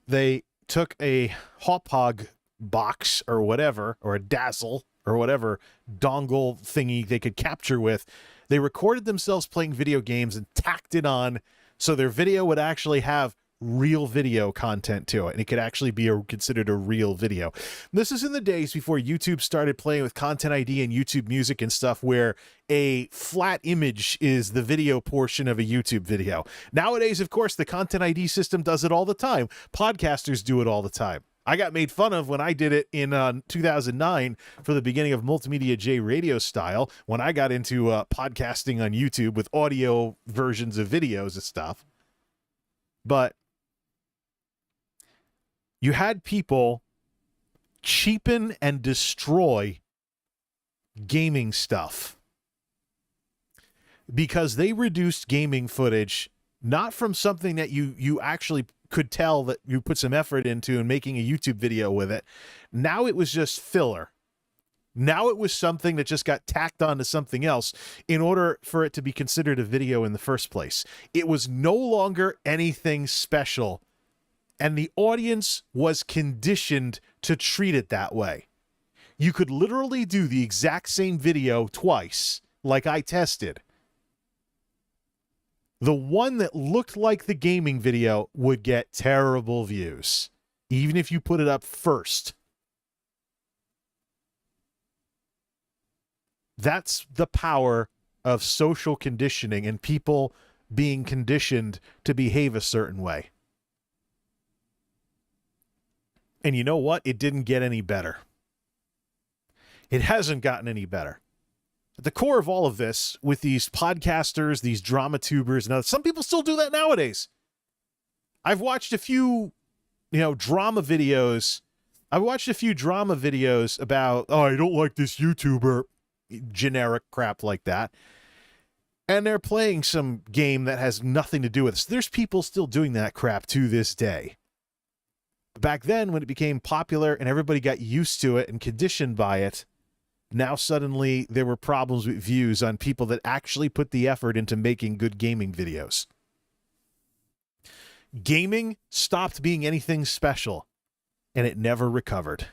They took a Hauppauge box or whatever, or a Dazzle or whatever dongle thingy they could capture with. They recorded themselves playing video games and tacked it on so their video would actually have real video content to it, and it could actually be considered a real video. This is in the days before YouTube started playing with Content ID and YouTube Music and stuff, where a flat image is the video portion of a YouTube video. Nowadays, of course, the Content ID system does it all the time. Podcasters do it all the time. I got made fun of when I did it in 2009 for the beginning of MultimediaJay radio style, when I got into podcasting on YouTube with audio versions of videos and stuff. But you had people cheapen and destroy gaming stuff because they reduced gaming footage, not from something that you actually could tell that you put some effort into and making a YouTube video with it. Now it was just filler. Now it was something that just got tacked onto something else in order for it to be considered a video in the first place. It was no longer anything special, and the audience was conditioned to treat it that way. You could literally do the exact same video twice, like I tested. The one that looked like the gaming video would get terrible views, even if you put it up first. That's the power of social conditioning and people being conditioned to behave a certain way. And you know what? It didn't get any better. It hasn't gotten any better. At the core of all of this, with these podcasters, these drama tubers, and some people still do that nowadays. I've watched a few, drama videos. I've watched a few drama videos about, oh, I don't like this YouTuber, generic crap like that. And they're playing some game that has nothing to do with this. There's people still doing that crap to this day. Back then, when it became popular and everybody got used to it and conditioned by it, now suddenly there were problems with views on people that actually put the effort into making good gaming videos. Gaming stopped being anything special, and it never recovered.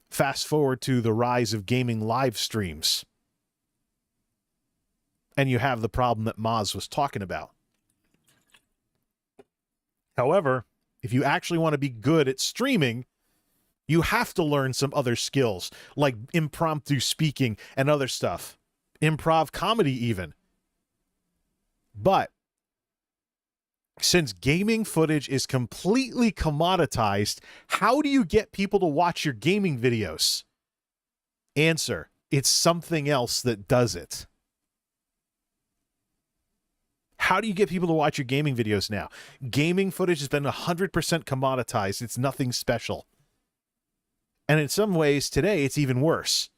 Fast forward to the rise of gaming live streams, and you have the problem that Maz was talking about. However, if you actually want to be good at streaming, you have to learn some other skills, like impromptu speaking and other stuff. Improv comedy even. But since gaming footage is completely commoditized, how do you get people to watch your gaming videos? Answer: it's something else that does it. How do you get people to watch your gaming videos now? Gaming footage has been 100% commoditized. It's nothing special. And in some ways, today, it's even worse.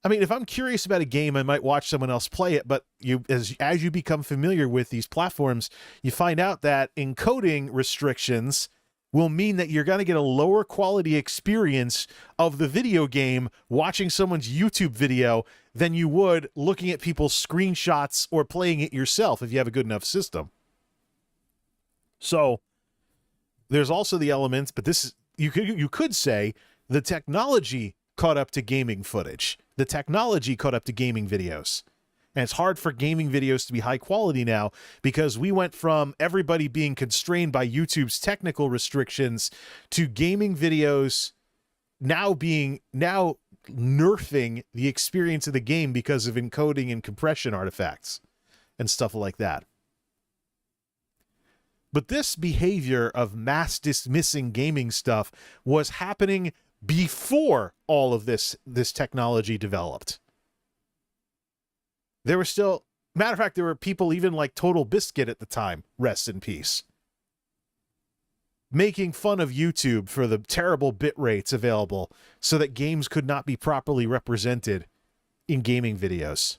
I mean, if I'm curious about a game, I might watch someone else play it, but as you become familiar with these platforms, you find out that encoding restrictions will mean that you're going to get a lower quality experience of the video game watching someone's YouTube video than you would looking at people's screenshots or playing it yourself if you have a good enough system. So there's also the elements, but this is, you could say the technology caught up to gaming footage. The technology caught up to gaming videos. And it's hard for gaming videos to be high quality now because we went from everybody being constrained by YouTube's technical restrictions to gaming videos now nerfing the experience of the game because of encoding and compression artifacts and stuff like that. But this behavior of mass dismissing gaming stuff was happening before all of this technology developed. There were still, matter of fact, there were people even like Total Biscuit at the time, rest in peace, making fun of YouTube for the terrible bit rates available so that games could not be properly represented in gaming videos.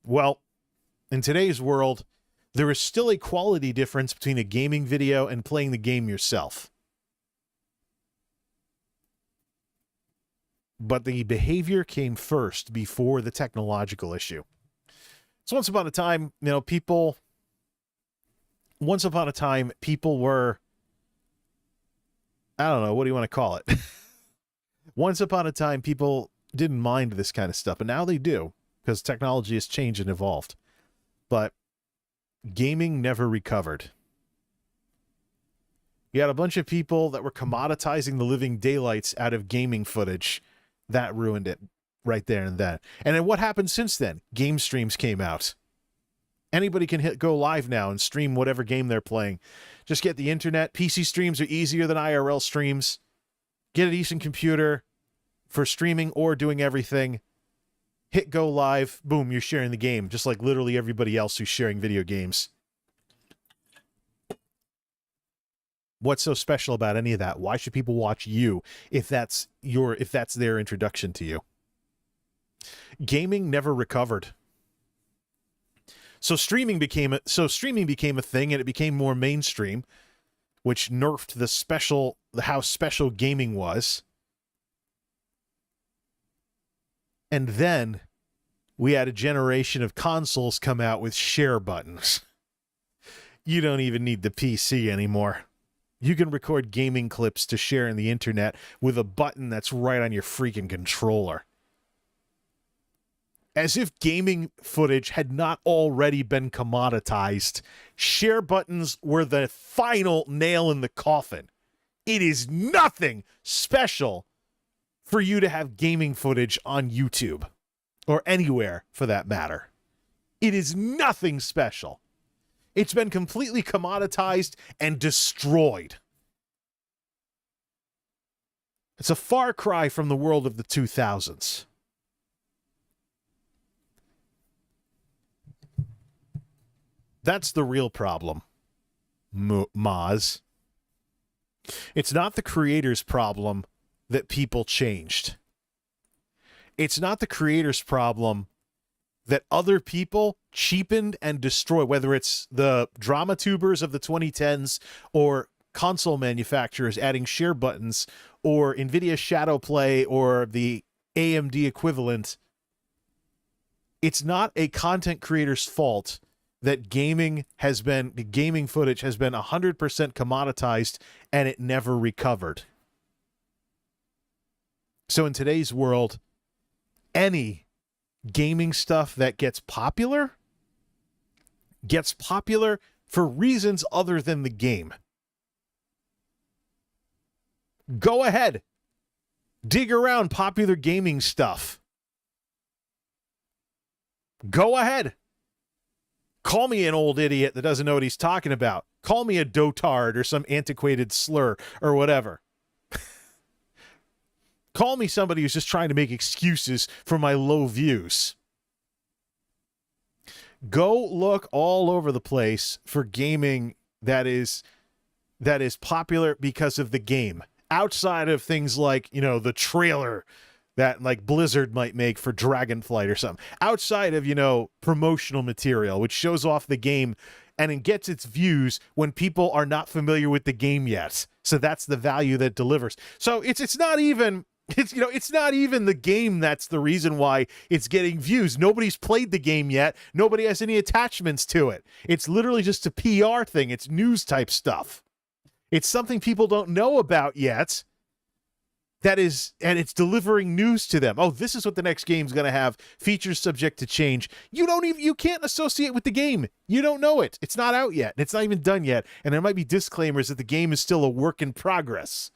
Well, in today's world, there is still a quality difference between a gaming video and playing the game yourself. But the behavior came first before the technological issue. So once upon a time, people were, I don't know, what do you want to call it? Once upon a time, people didn't mind this kind of stuff, and now they do, because technology has changed and evolved. But gaming never recovered. You had a bunch of people that were commoditizing the living daylights out of gaming footage. That ruined it right there and then. And then what happened since then? Game streams came out. Anybody can go live now and stream whatever game they're playing. Just get the internet. PC streams are easier than IRL streams. Get a decent computer for streaming or doing everything. Hit go live. Boom, you're sharing the game, just like literally everybody else who's sharing video games. What's so special about any of that? Why should people watch you if that's their introduction to you? Gaming never recovered. So streaming became a thing, and it became more mainstream, which nerfed how special gaming was. And then we had a generation of consoles come out with share buttons. You don't even need the PC anymore. You can record gaming clips to share on the internet with a button that's right on your freaking controller. As if gaming footage had not already been commoditized, share buttons were the final nail in the coffin. It is nothing special for you to have gaming footage on YouTube, or anywhere for that matter. It is nothing special. It's been completely commoditized and destroyed. It's a far cry from the world of the 2000s. That's the real problem, Maz. It's not the creator's problem that people changed. It's not the creator's problem that other people cheapened and destroyed, whether it's the drama tubers of the 2010s or console manufacturers adding share buttons or NVIDIA Shadowplay or the AMD equivalent. It's not a content creator's fault that gaming footage has been 100% commoditized and it never recovered. So in today's world, any gaming stuff that gets popular for reasons other than the game. Go ahead. Dig around popular gaming stuff. Go ahead. Call me an old idiot that doesn't know what he's talking about. Call me a dotard or some antiquated slur or whatever. Call me somebody who's just trying to make excuses for my low views. Go look all over the place for gaming that is popular because of the game. Outside of things like, the trailer that like Blizzard might make for Dragonflight or something. Outside of, promotional material, which shows off the game and it gets its views when people are not familiar with the game yet. So that's the value that delivers. So it's not even the game that's the reason why it's getting views. Nobody's played the game yet. Nobody has any attachments to it. It's literally just a PR thing. It's news type stuff. It's something people don't know about yet. And it's delivering news to them. Oh, this is what the next game's going to have. Features subject to change. You can't associate with the game. You don't know it. It's not out yet. It's not even done yet. And there might be disclaimers that the game is still a work in progress.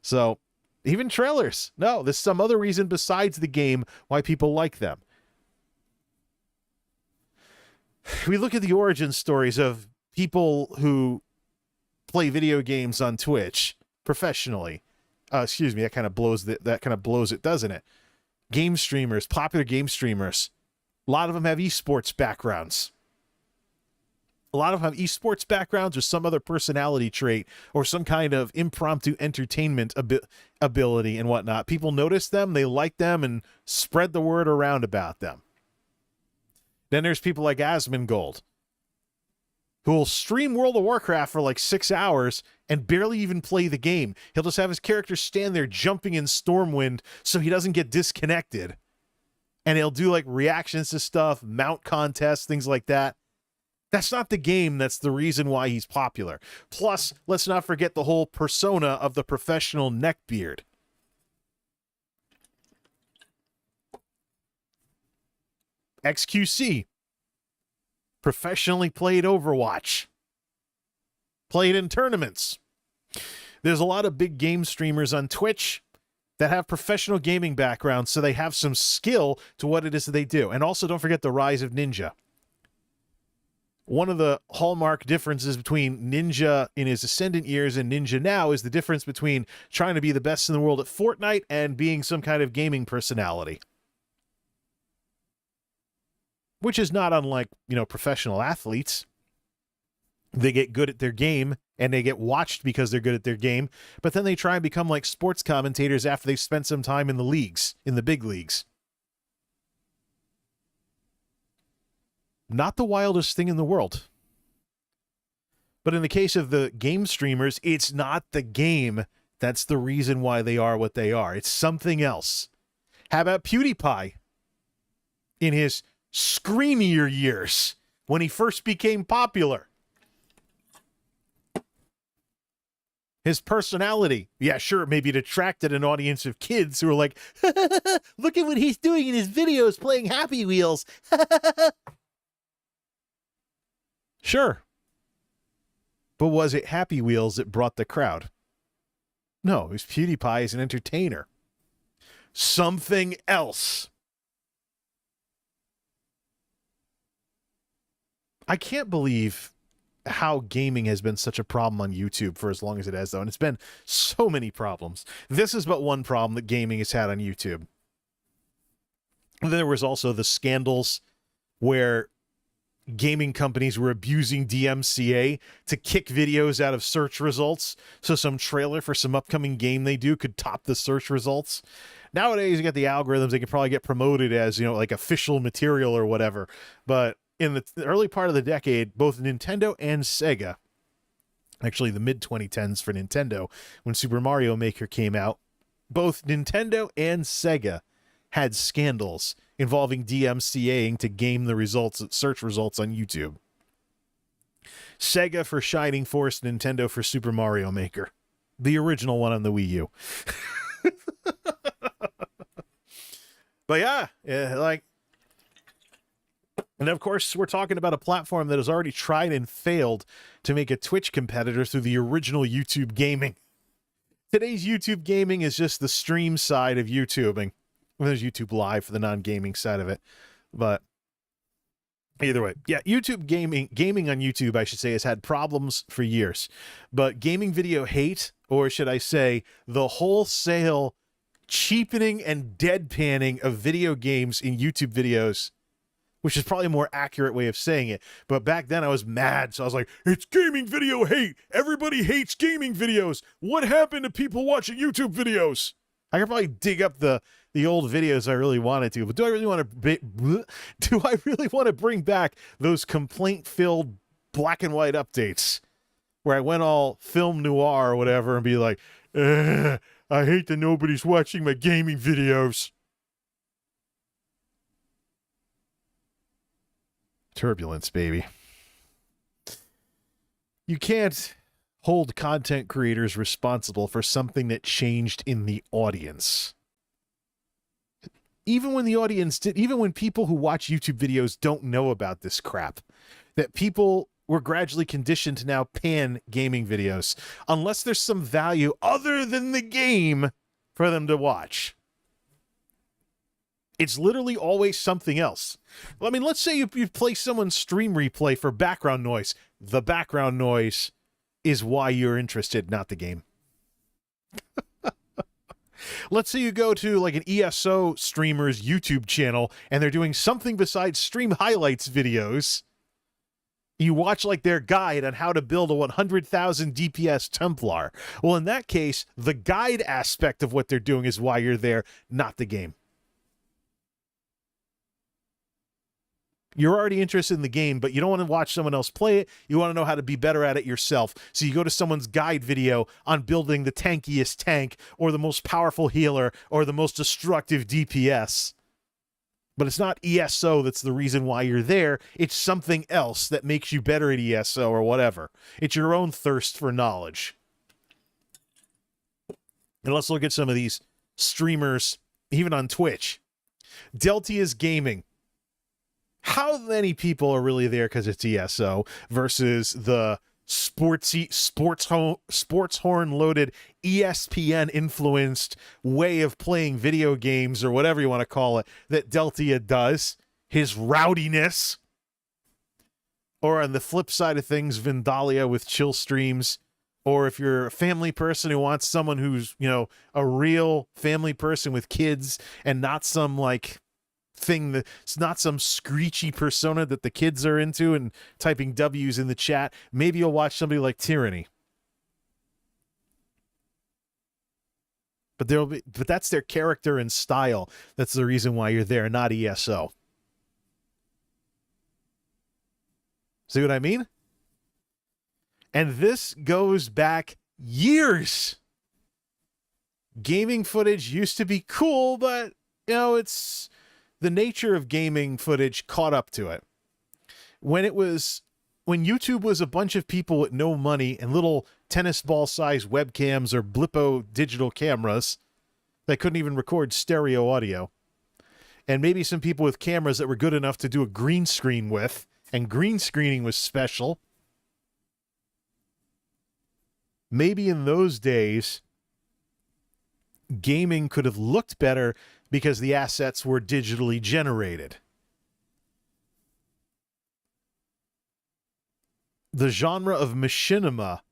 So even trailers. No, there's some other reason besides the game why people like them. We look at the origin stories of people who play video games on Twitch professionally. That kind of blows it, doesn't it? Game streamers, popular game streamers. A lot of them have esports backgrounds. A lot of them have esports backgrounds or some other personality trait or some kind of impromptu entertainment ability and whatnot. People notice them, they like them, and spread the word around about them. Then there's people like Asmongold. who will stream World of Warcraft for like 6 hours and barely even play the game. He'll just have his character stand there jumping in Stormwind so he doesn't get disconnected. And he'll do like reactions to stuff, mount contests, things like that. That's not the game. That's the reason why he's popular. Plus, let's not forget the whole persona of the professional neckbeard. XQC. Professionally played Overwatch. Played in tournaments. There's a lot of big game streamers on Twitch that have professional gaming backgrounds, so they have some skill to what it is that they do. And also, don't forget the rise of Ninja. One of the hallmark differences between Ninja in his ascendant years and Ninja now is the difference between trying to be the best in the world at Fortnite and being some kind of gaming personality. Which is not unlike, professional athletes. They get good at their game and they get watched because they're good at their game, but then they try and become like sports commentators after they've spent some time in the leagues, in the big leagues. Not the wildest thing in the world. But in the case of the game streamers, it's not the game that's the reason why they are what they are. It's something else. How about PewDiePie? In his screamier years, when he first became popular. His personality, yeah, sure, maybe it attracted an audience of kids who were like, look at what he's doing in his videos playing Happy Wheels. Sure. But was it Happy Wheels that brought the crowd? No, it was PewDiePie as an entertainer. Something else. I can't believe how gaming has been such a problem on YouTube for as long as it has, though. And it's been so many problems. This is but one problem that gaming has had on YouTube. And there was also the scandals where gaming companies were abusing DMCA to kick videos out of search results so some trailer for some upcoming game they do could top the search results. Nowadays, you got the algorithms. They can probably get promoted as, like official material or whatever. But in the early part of the decade, both Nintendo and Sega, actually the mid-2010s for Nintendo, when Super Mario Maker came out, both Nintendo and Sega had scandals involving DMCAing to game the results, search results on YouTube. Sega for Shining Force, Nintendo for Super Mario Maker. The original one on the Wii U. But yeah, and of course, we're talking about a platform that has already tried and failed to make a Twitch competitor through the original YouTube gaming. Today's YouTube gaming is just the stream side of YouTubing. Well, there's YouTube Live for the non-gaming side of it. But either way, yeah, YouTube gaming on YouTube, I should say, has had problems for years. But gaming video hate, or should I say, the wholesale cheapening and deadpanning of video games in YouTube videos, which is probably a more accurate way of saying it. But back then I was mad. So I was like, it's gaming video hate. Everybody hates gaming videos. What happened to people watching YouTube videos? I could probably dig up the old videos I really wanted to, but do I really want to bring back those complaint-filled black and white updates where I went all film noir or whatever and be like, I hate that nobody's watching my gaming videos. Turbulence, baby. You can't hold content creators responsible for something that changed in the audience. Even when the audience did, even when people who watch YouTube videos don't know about this crap, that people were gradually conditioned to now pan gaming videos, unless there's some value other than the game for them to watch. It's literally always something else. I mean, let's say you play someone's stream replay for background noise. The background noise is why you're interested, not the game. Let's say you go to like an ESO streamer's YouTube channel and they're doing something besides stream highlights videos. You watch like their guide on how to build a 100,000 DPS Templar. Well, in that case, the guide aspect of what they're doing is why you're there, not the game. You're already interested in the game, but you don't want to watch someone else play it. You want to know how to be better at it yourself. So you go to someone's guide video on building the tankiest tank or the most powerful healer or the most destructive DPS. But it's not ESO that's the reason why you're there. It's something else that makes you better at ESO or whatever. It's your own thirst for knowledge. And let's look at some of these streamers, even on Twitch. Deltia's Gaming. How many people are really there because it's ESO versus the sports horn loaded ESPN influenced way of playing video games or whatever you want to call it that Deltia does, his rowdiness? Or on the flip side of things, Vindalia with chill streams. Or if you're a family person who wants someone who's, you know, a real family person with kids and not some like thing that's not some screechy persona that the kids are into and typing W's in the chat, maybe you'll watch somebody like Tyranny. But that's their character and style. That's the reason why you're there, not ESO. See what I mean? And this goes back years. Gaming footage used to be cool, but, you know, it's the nature of gaming footage caught up to it. When YouTube was a bunch of people with no money and little tennis ball size webcams or blippo digital cameras that couldn't even record stereo audio, and maybe some people with cameras that were good enough to do a green screen with, and green screening was special. Maybe in those days, gaming could have looked better because the assets were digitally generated. The genre of machinima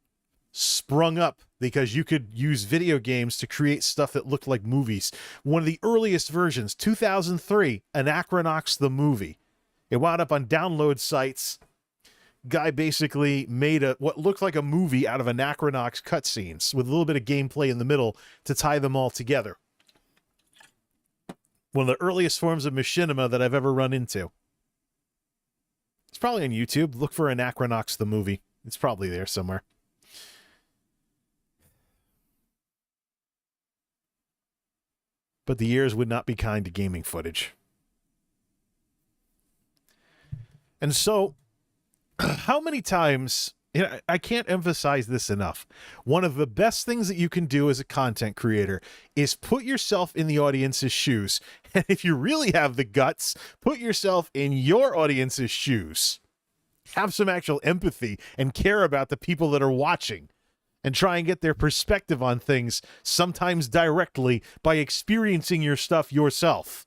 sprung up because you could use video games to create stuff that looked like movies. One of the earliest versions, 2003, Anachronox the movie. It wound up on download sites. Guy basically made what looked like a movie out of Anachronox cutscenes with a little bit of gameplay in the middle to tie them all together. One of the earliest forms of machinima that I've ever run into. It's probably on YouTube. Look for Anachronox the movie. It's probably there somewhere. But the years would not be kind to gaming footage. And so, how many times, you know, I can't emphasize this enough. One of the best things that you can do as a content creator is put yourself in the audience's shoes. And if you really have the guts, put yourself in your audience's shoes. Have some actual empathy and care about the people that are watching and try and get their perspective on things, sometimes directly by experiencing your stuff yourself.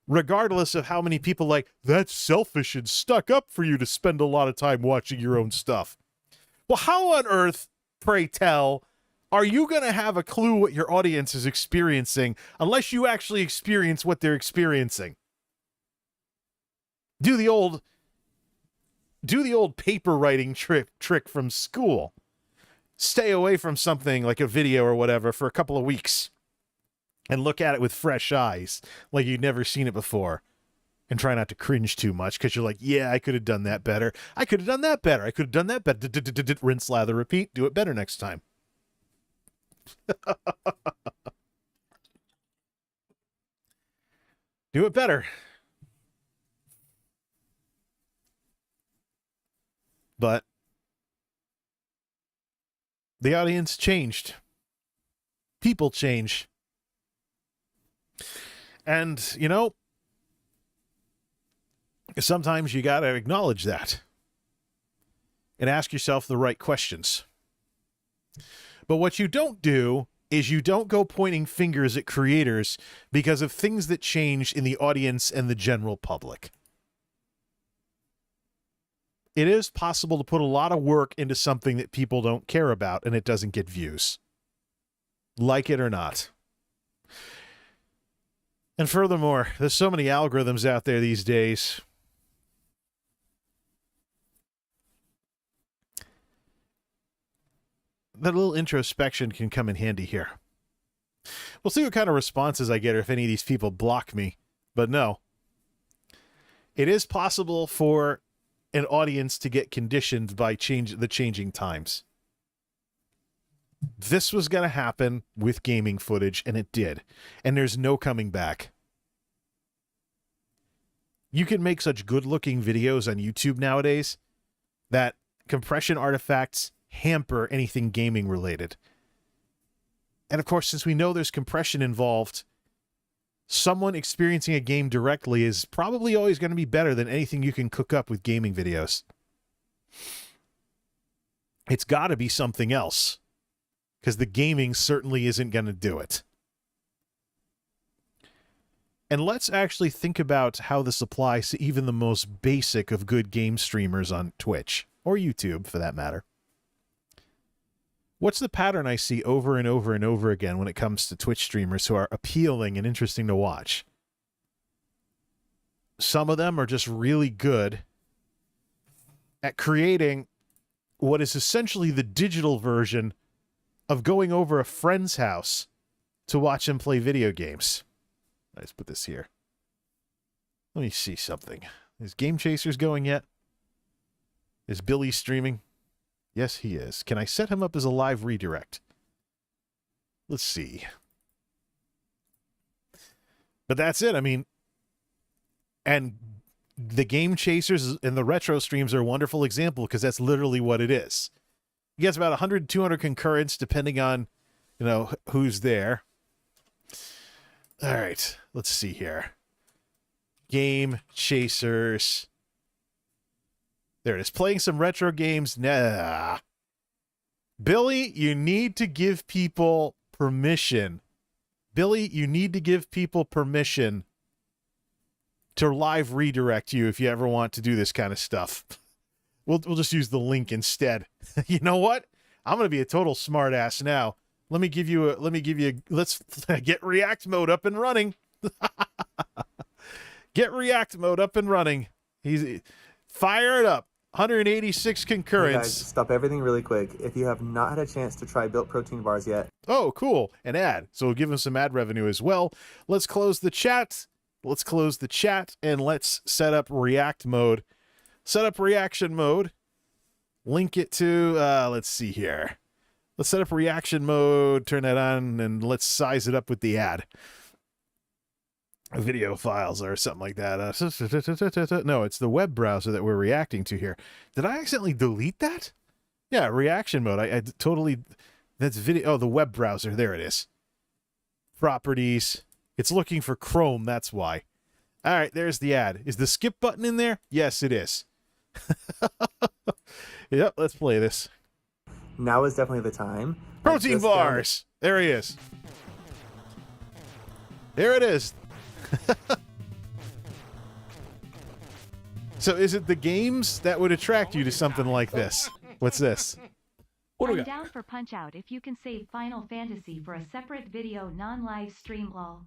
Regardless of how many people like, that's selfish and stuck up for you to spend a lot of time watching your own stuff. Well, how on earth, pray tell, are you going to have a clue what your audience is experiencing unless you actually experience what they're experiencing? Do the old paper writing trick from school. Stay away from something like a video or whatever for a couple of weeks and look at it with fresh eyes like you'd never seen it before. And try not to cringe too much because you're like, yeah, I could have done that better. I could have done that better. I could have done that better. Rinse, lather, repeat. Do it better next time. Do it better. But the audience changed. People change. And, you know, sometimes you got to acknowledge that and ask yourself the right questions. But what you don't do is you don't go pointing fingers at creators because of things that change in the audience and the general public. It is possible to put a lot of work into something that people don't care about and it doesn't get views. Like it or not. And furthermore, there's so many algorithms out there these days. That little introspection can come in handy here. We'll see what kind of responses I get or if any of these people block me. But no. it is possible for an audience to get conditioned by the changing times. This was going to happen with gaming footage, and it did. And there's no coming back. You can make such good-looking videos on YouTube nowadays that compression artifacts hamper anything gaming-related. And of course, since we know there's compression involved, someone experiencing a game directly is probably always going to be better than anything you can cook up with gaming videos. It's got to be something else, because the gaming certainly isn't going to do it. And let's actually think about how this applies to even the most basic of good game streamers on Twitch, or YouTube for that matter. What's the pattern I see over and over and over again when it comes to Twitch streamers who are appealing and interesting to watch? Some of them are just really good at creating what is essentially the digital version of going over a friend's house to watch him play video games. Let's put this here. Let me see something. Is Game Chasers going yet? Is Billy streaming? Yes, he is. Can I set him up as a live redirect? Let's see. But that's it. I mean, and the Game Chasers and the retro streams are a wonderful example because that's literally what it is. He gets about 100, 200 concurrents depending on, you know, who's there. All right, let's see here. Game Chasers. There it is. Playing some retro games. Nah. Billy, you need to give people permission. Billy, you need to give people permission to live redirect you if you ever want to do this kind of stuff. We'll just use the link instead. You know what? I'm going to be a total smartass now. Let's get React mode up and running. Get React mode up and running. Fire it up. 186 concurrents. Hey guys, stop everything really quick. If you have not had a chance to try built protein bars yet. Oh, cool. An ad. So we'll give them some ad revenue as well. Let's close the chat. Let's close the chat and let's set up React mode. Set up reaction mode. Link it to, let's see here. Let's set up reaction mode, turn that on, and let's size it up with the ad. Video files or something like that. No, it's the web browser that we're reacting to here. Did I accidentally delete that? Yeah, reaction mode. I totally, that's video. Oh, the web browser. There it is. Properties. It's looking for Chrome. That's why. All right, there's the ad. Is the skip button in there? Yes, it is. Yep, let's play this. Now is definitely the time. Protein bars. There he is. There it is. So is it the games that would attract you to something like this? What's this? I'm down for Punch Out if you can save Final Fantasy for a separate video non-live stream lol.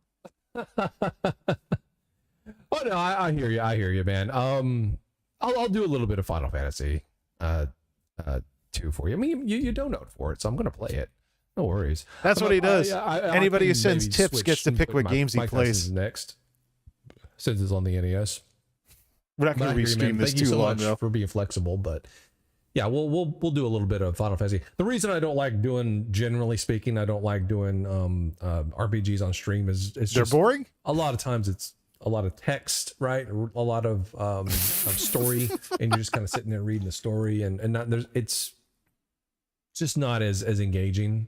Oh no, I hear you, man. I'll do a little bit of Final Fantasy 2 for you. I mean, you don't know for it, so I'm gonna play it. No worries. That's what he does. Anybody who sends maybe tips gets to pick what games he plays. Next, since it's on the NES. We're not going to restream this too long, though. For being flexible, but yeah, we'll do a little bit of Final Fantasy. The reason I don't like doing, generally speaking, I don't like doing RPGs on stream is it's they're just boring. A lot of times it's a lot of text, right? A lot of story, and you're just kind of sitting there reading the story, and not there's it's just not as engaging.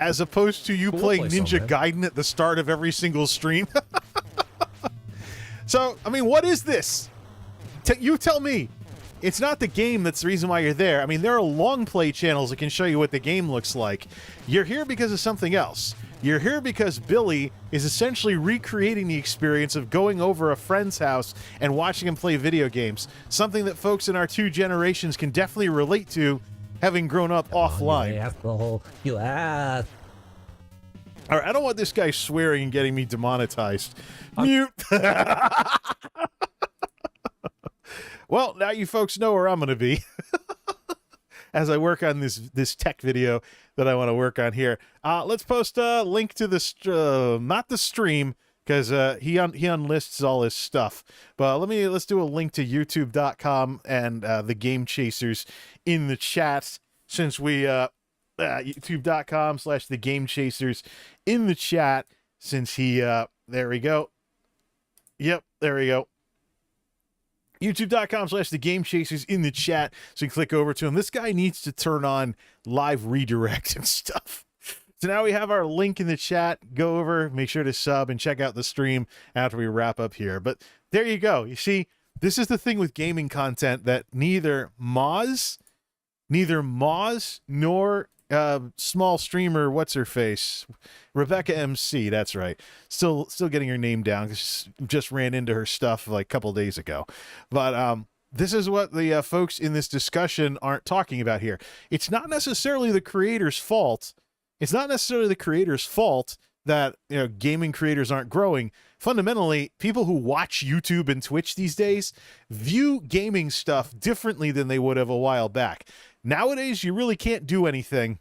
As opposed to you we'll playing play Ninja some, Gaiden at the start of every single stream. So, I mean, what is this? You tell me. It's not the game that's the reason why you're there. I mean, there are long play channels that can show you what the game looks like. You're here because of something else. You're here because Billy is essentially recreating the experience of going over a friend's house and watching him play video games. Something that folks in our two generations can definitely relate to, having grown up offline. You ass. All right, I don't want this guy swearing and getting me demonetized. Mute. Well, now you folks know where I'm going to be as I work on this tech video that I want to work on here. Let's post a link to this, not the stream, because he unlists all his stuff. But let's do a link to youtube.com and the Game Chasers in the chat, since we youtube.com/the Game Chasers in the chat, since he there we go. Yep, there we go. youtube.com/the Game Chasers in the chat, so you click over to him. This guy needs to turn on live redirect and stuff. So now we have our link in the chat. Go over, make sure to sub, and check out the stream after we wrap up here. But there you go. You see, this is the thing with gaming content, that neither Moz nor small streamer, what's her face, Rebecca MC, that's right, still getting her name down because just ran into her stuff like a couple days ago. But this is what the folks in this discussion aren't talking about here. It's not necessarily the creator's fault. It's not necessarily the creator's fault that, you know, gaming creators aren't growing. Fundamentally, people who watch YouTube and Twitch these days view gaming stuff differently than they would have a while back. Nowadays, you really can't do anything.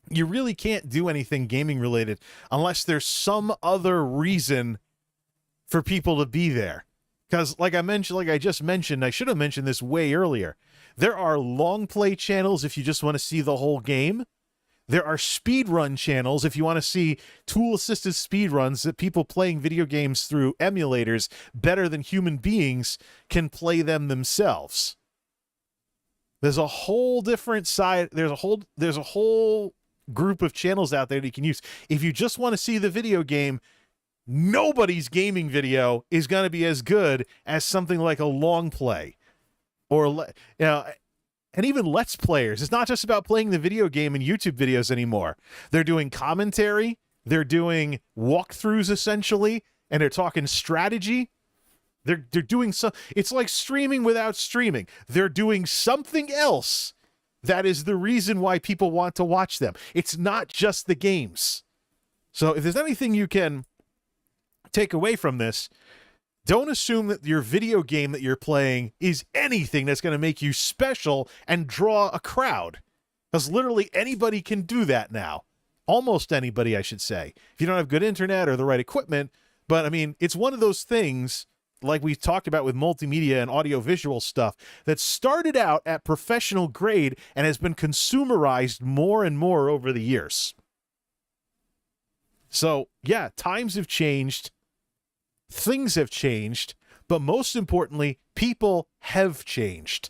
You really can't do anything gaming related unless there's some other reason for people to be there. Because like I just mentioned, I should have mentioned this way earlier. There are long play channels if you just want to see the whole game. There are speedrun channels if you want to see tool-assisted speedruns that people playing video games through emulators better than human beings can play them themselves. There's a whole different side. There's a whole group of channels out there that you can use. If you just want to see the video game, nobody's gaming video is going to be as good as something like a long play, or, you know, and even Let's Players. It's not just about playing the video game in YouTube videos anymore. They're doing commentary, they're doing walkthroughs essentially, and they're talking strategy. They're doing some. It's like streaming without streaming. They're doing something else that is the reason why people want to watch them. It's not just the games. So if there's anything you can take away from this, don't assume that your video game that you're playing is anything that's going to make you special and draw a crowd. Because literally anybody can do that now. Almost anybody, I should say. If you don't have good internet or the right equipment. But, I mean, it's one of those things, like we talked about with multimedia and audiovisual stuff, that started out at professional grade and has been consumerized more and more over the years. So, yeah, times have changed. Things have changed, but most importantly, people have changed.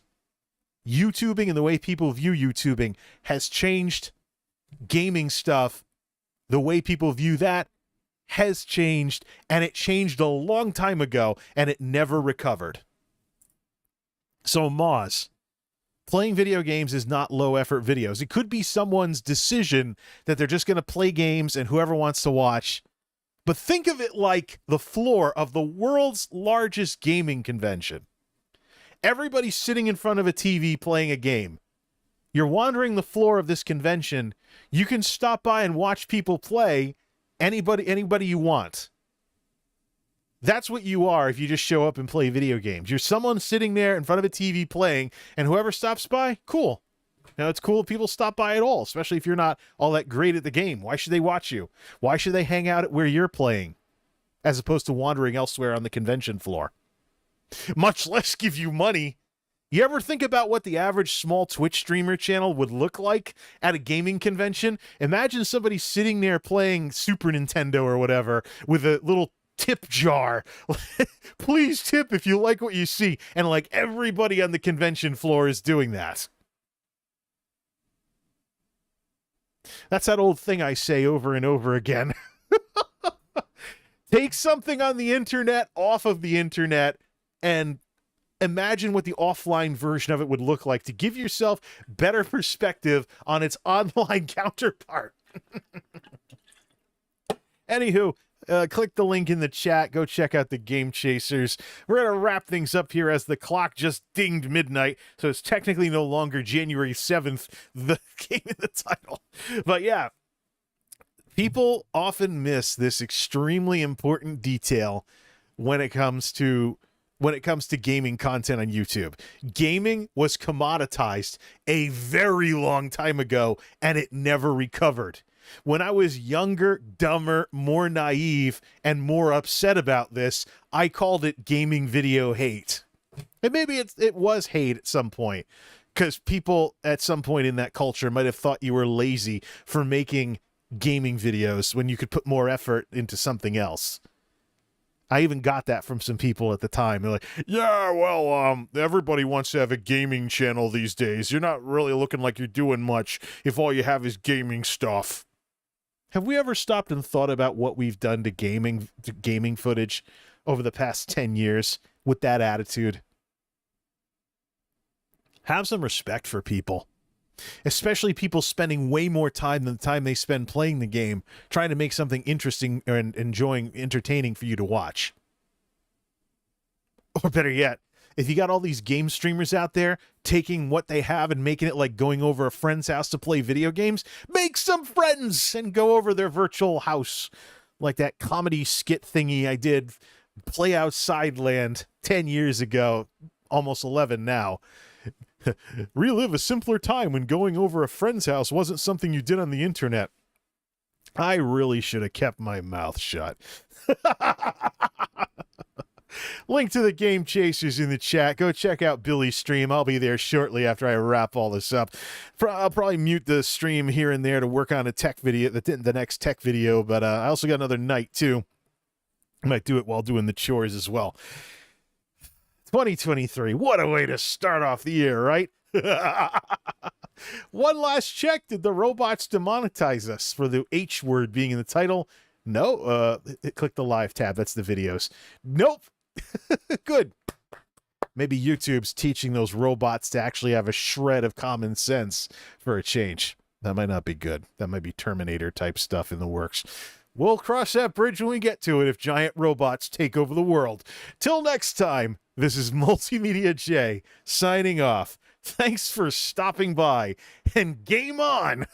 YouTubing and the way people view YouTubing has changed. Gaming stuff, the way people view that has changed, and it changed a long time ago, and it never recovered. So, Moz, playing video games is not low-effort videos. It could be someone's decision that they're just going to play games and whoever wants to watch. But think of it like the floor of the world's largest gaming convention. Everybody's sitting in front of a TV playing a game. You're wandering the floor of this convention. You can stop by and watch people play anybody you want. That's what you are if you just show up and play video games. You're someone sitting there in front of a TV playing, and whoever stops by, cool. Now, it's cool if people stop by at all, especially if you're not all that great at the game. Why should they watch you? Why should they hang out at where you're playing as opposed to wandering elsewhere on the convention floor? Much less give you money. You ever think about what the average small Twitch streamer channel would look like at a gaming convention? Imagine somebody sitting there playing Super Nintendo or whatever with a little tip jar. Please tip if you like what you see. And like everybody on the convention floor is doing that. That's that old thing I say over and over again. Take something on the internet off of the internet and imagine what the offline version of it would look like to give yourself better perspective on its online counterpart. Anywho, click the link in the chat. Go check out the Game Chasers. We're going to wrap things up here as the clock just dinged midnight, so it's technically no longer January 7th, the game in the title. But yeah, people often miss this extremely important detail when it comes to gaming content on YouTube. Gaming was commoditized a very long time ago, and it never recovered. When I was younger, dumber, more naive, and more upset about this, I called it gaming video hate. And maybe it was hate at some point, because people at some point in that culture might have thought you were lazy for making gaming videos when you could put more effort into something else. I even got that from some people at the time. They're like, yeah, well, everybody wants to have a gaming channel these days. You're not really looking like you're doing much if all you have is gaming stuff. Have we ever stopped and thought about what we've done to gaming footage over the past 10 years with that attitude? Have some respect for people, especially people spending way more time than the time they spend playing the game, trying to make something interesting and entertaining for you to watch. Or better yet, if you got all these game streamers out there taking what they have and making it like going over a friend's house to play video games, make some friends and go over their virtual house. Like that comedy skit thingy I did, Play Outside Land, 10 years ago, almost 11 now. Relive a simpler time when going over a friend's house wasn't something you did on the internet. I really should have kept my mouth shut. Link to the Game Chasers in the chat. Go check out Billy's stream. I'll be there shortly after I wrap all this up. I'll probably mute the stream here and there to work on a tech video, the next tech video, but I also got another night too. I might do it while doing the chores as well. 2023, what a way to start off the year, right? One last check. Did the robots demonetize us for the H word being in the title? No. Click the live tab. That's the videos. Nope. Good. Maybe YouTube's teaching those robots to actually have a shred of common sense for a change. That might not be good. That might be Terminator type stuff in the works. We'll cross that bridge when we get to it if giant robots take over the world. Till next time, this is MultimediaJay signing off. Thanks for stopping by, and game on!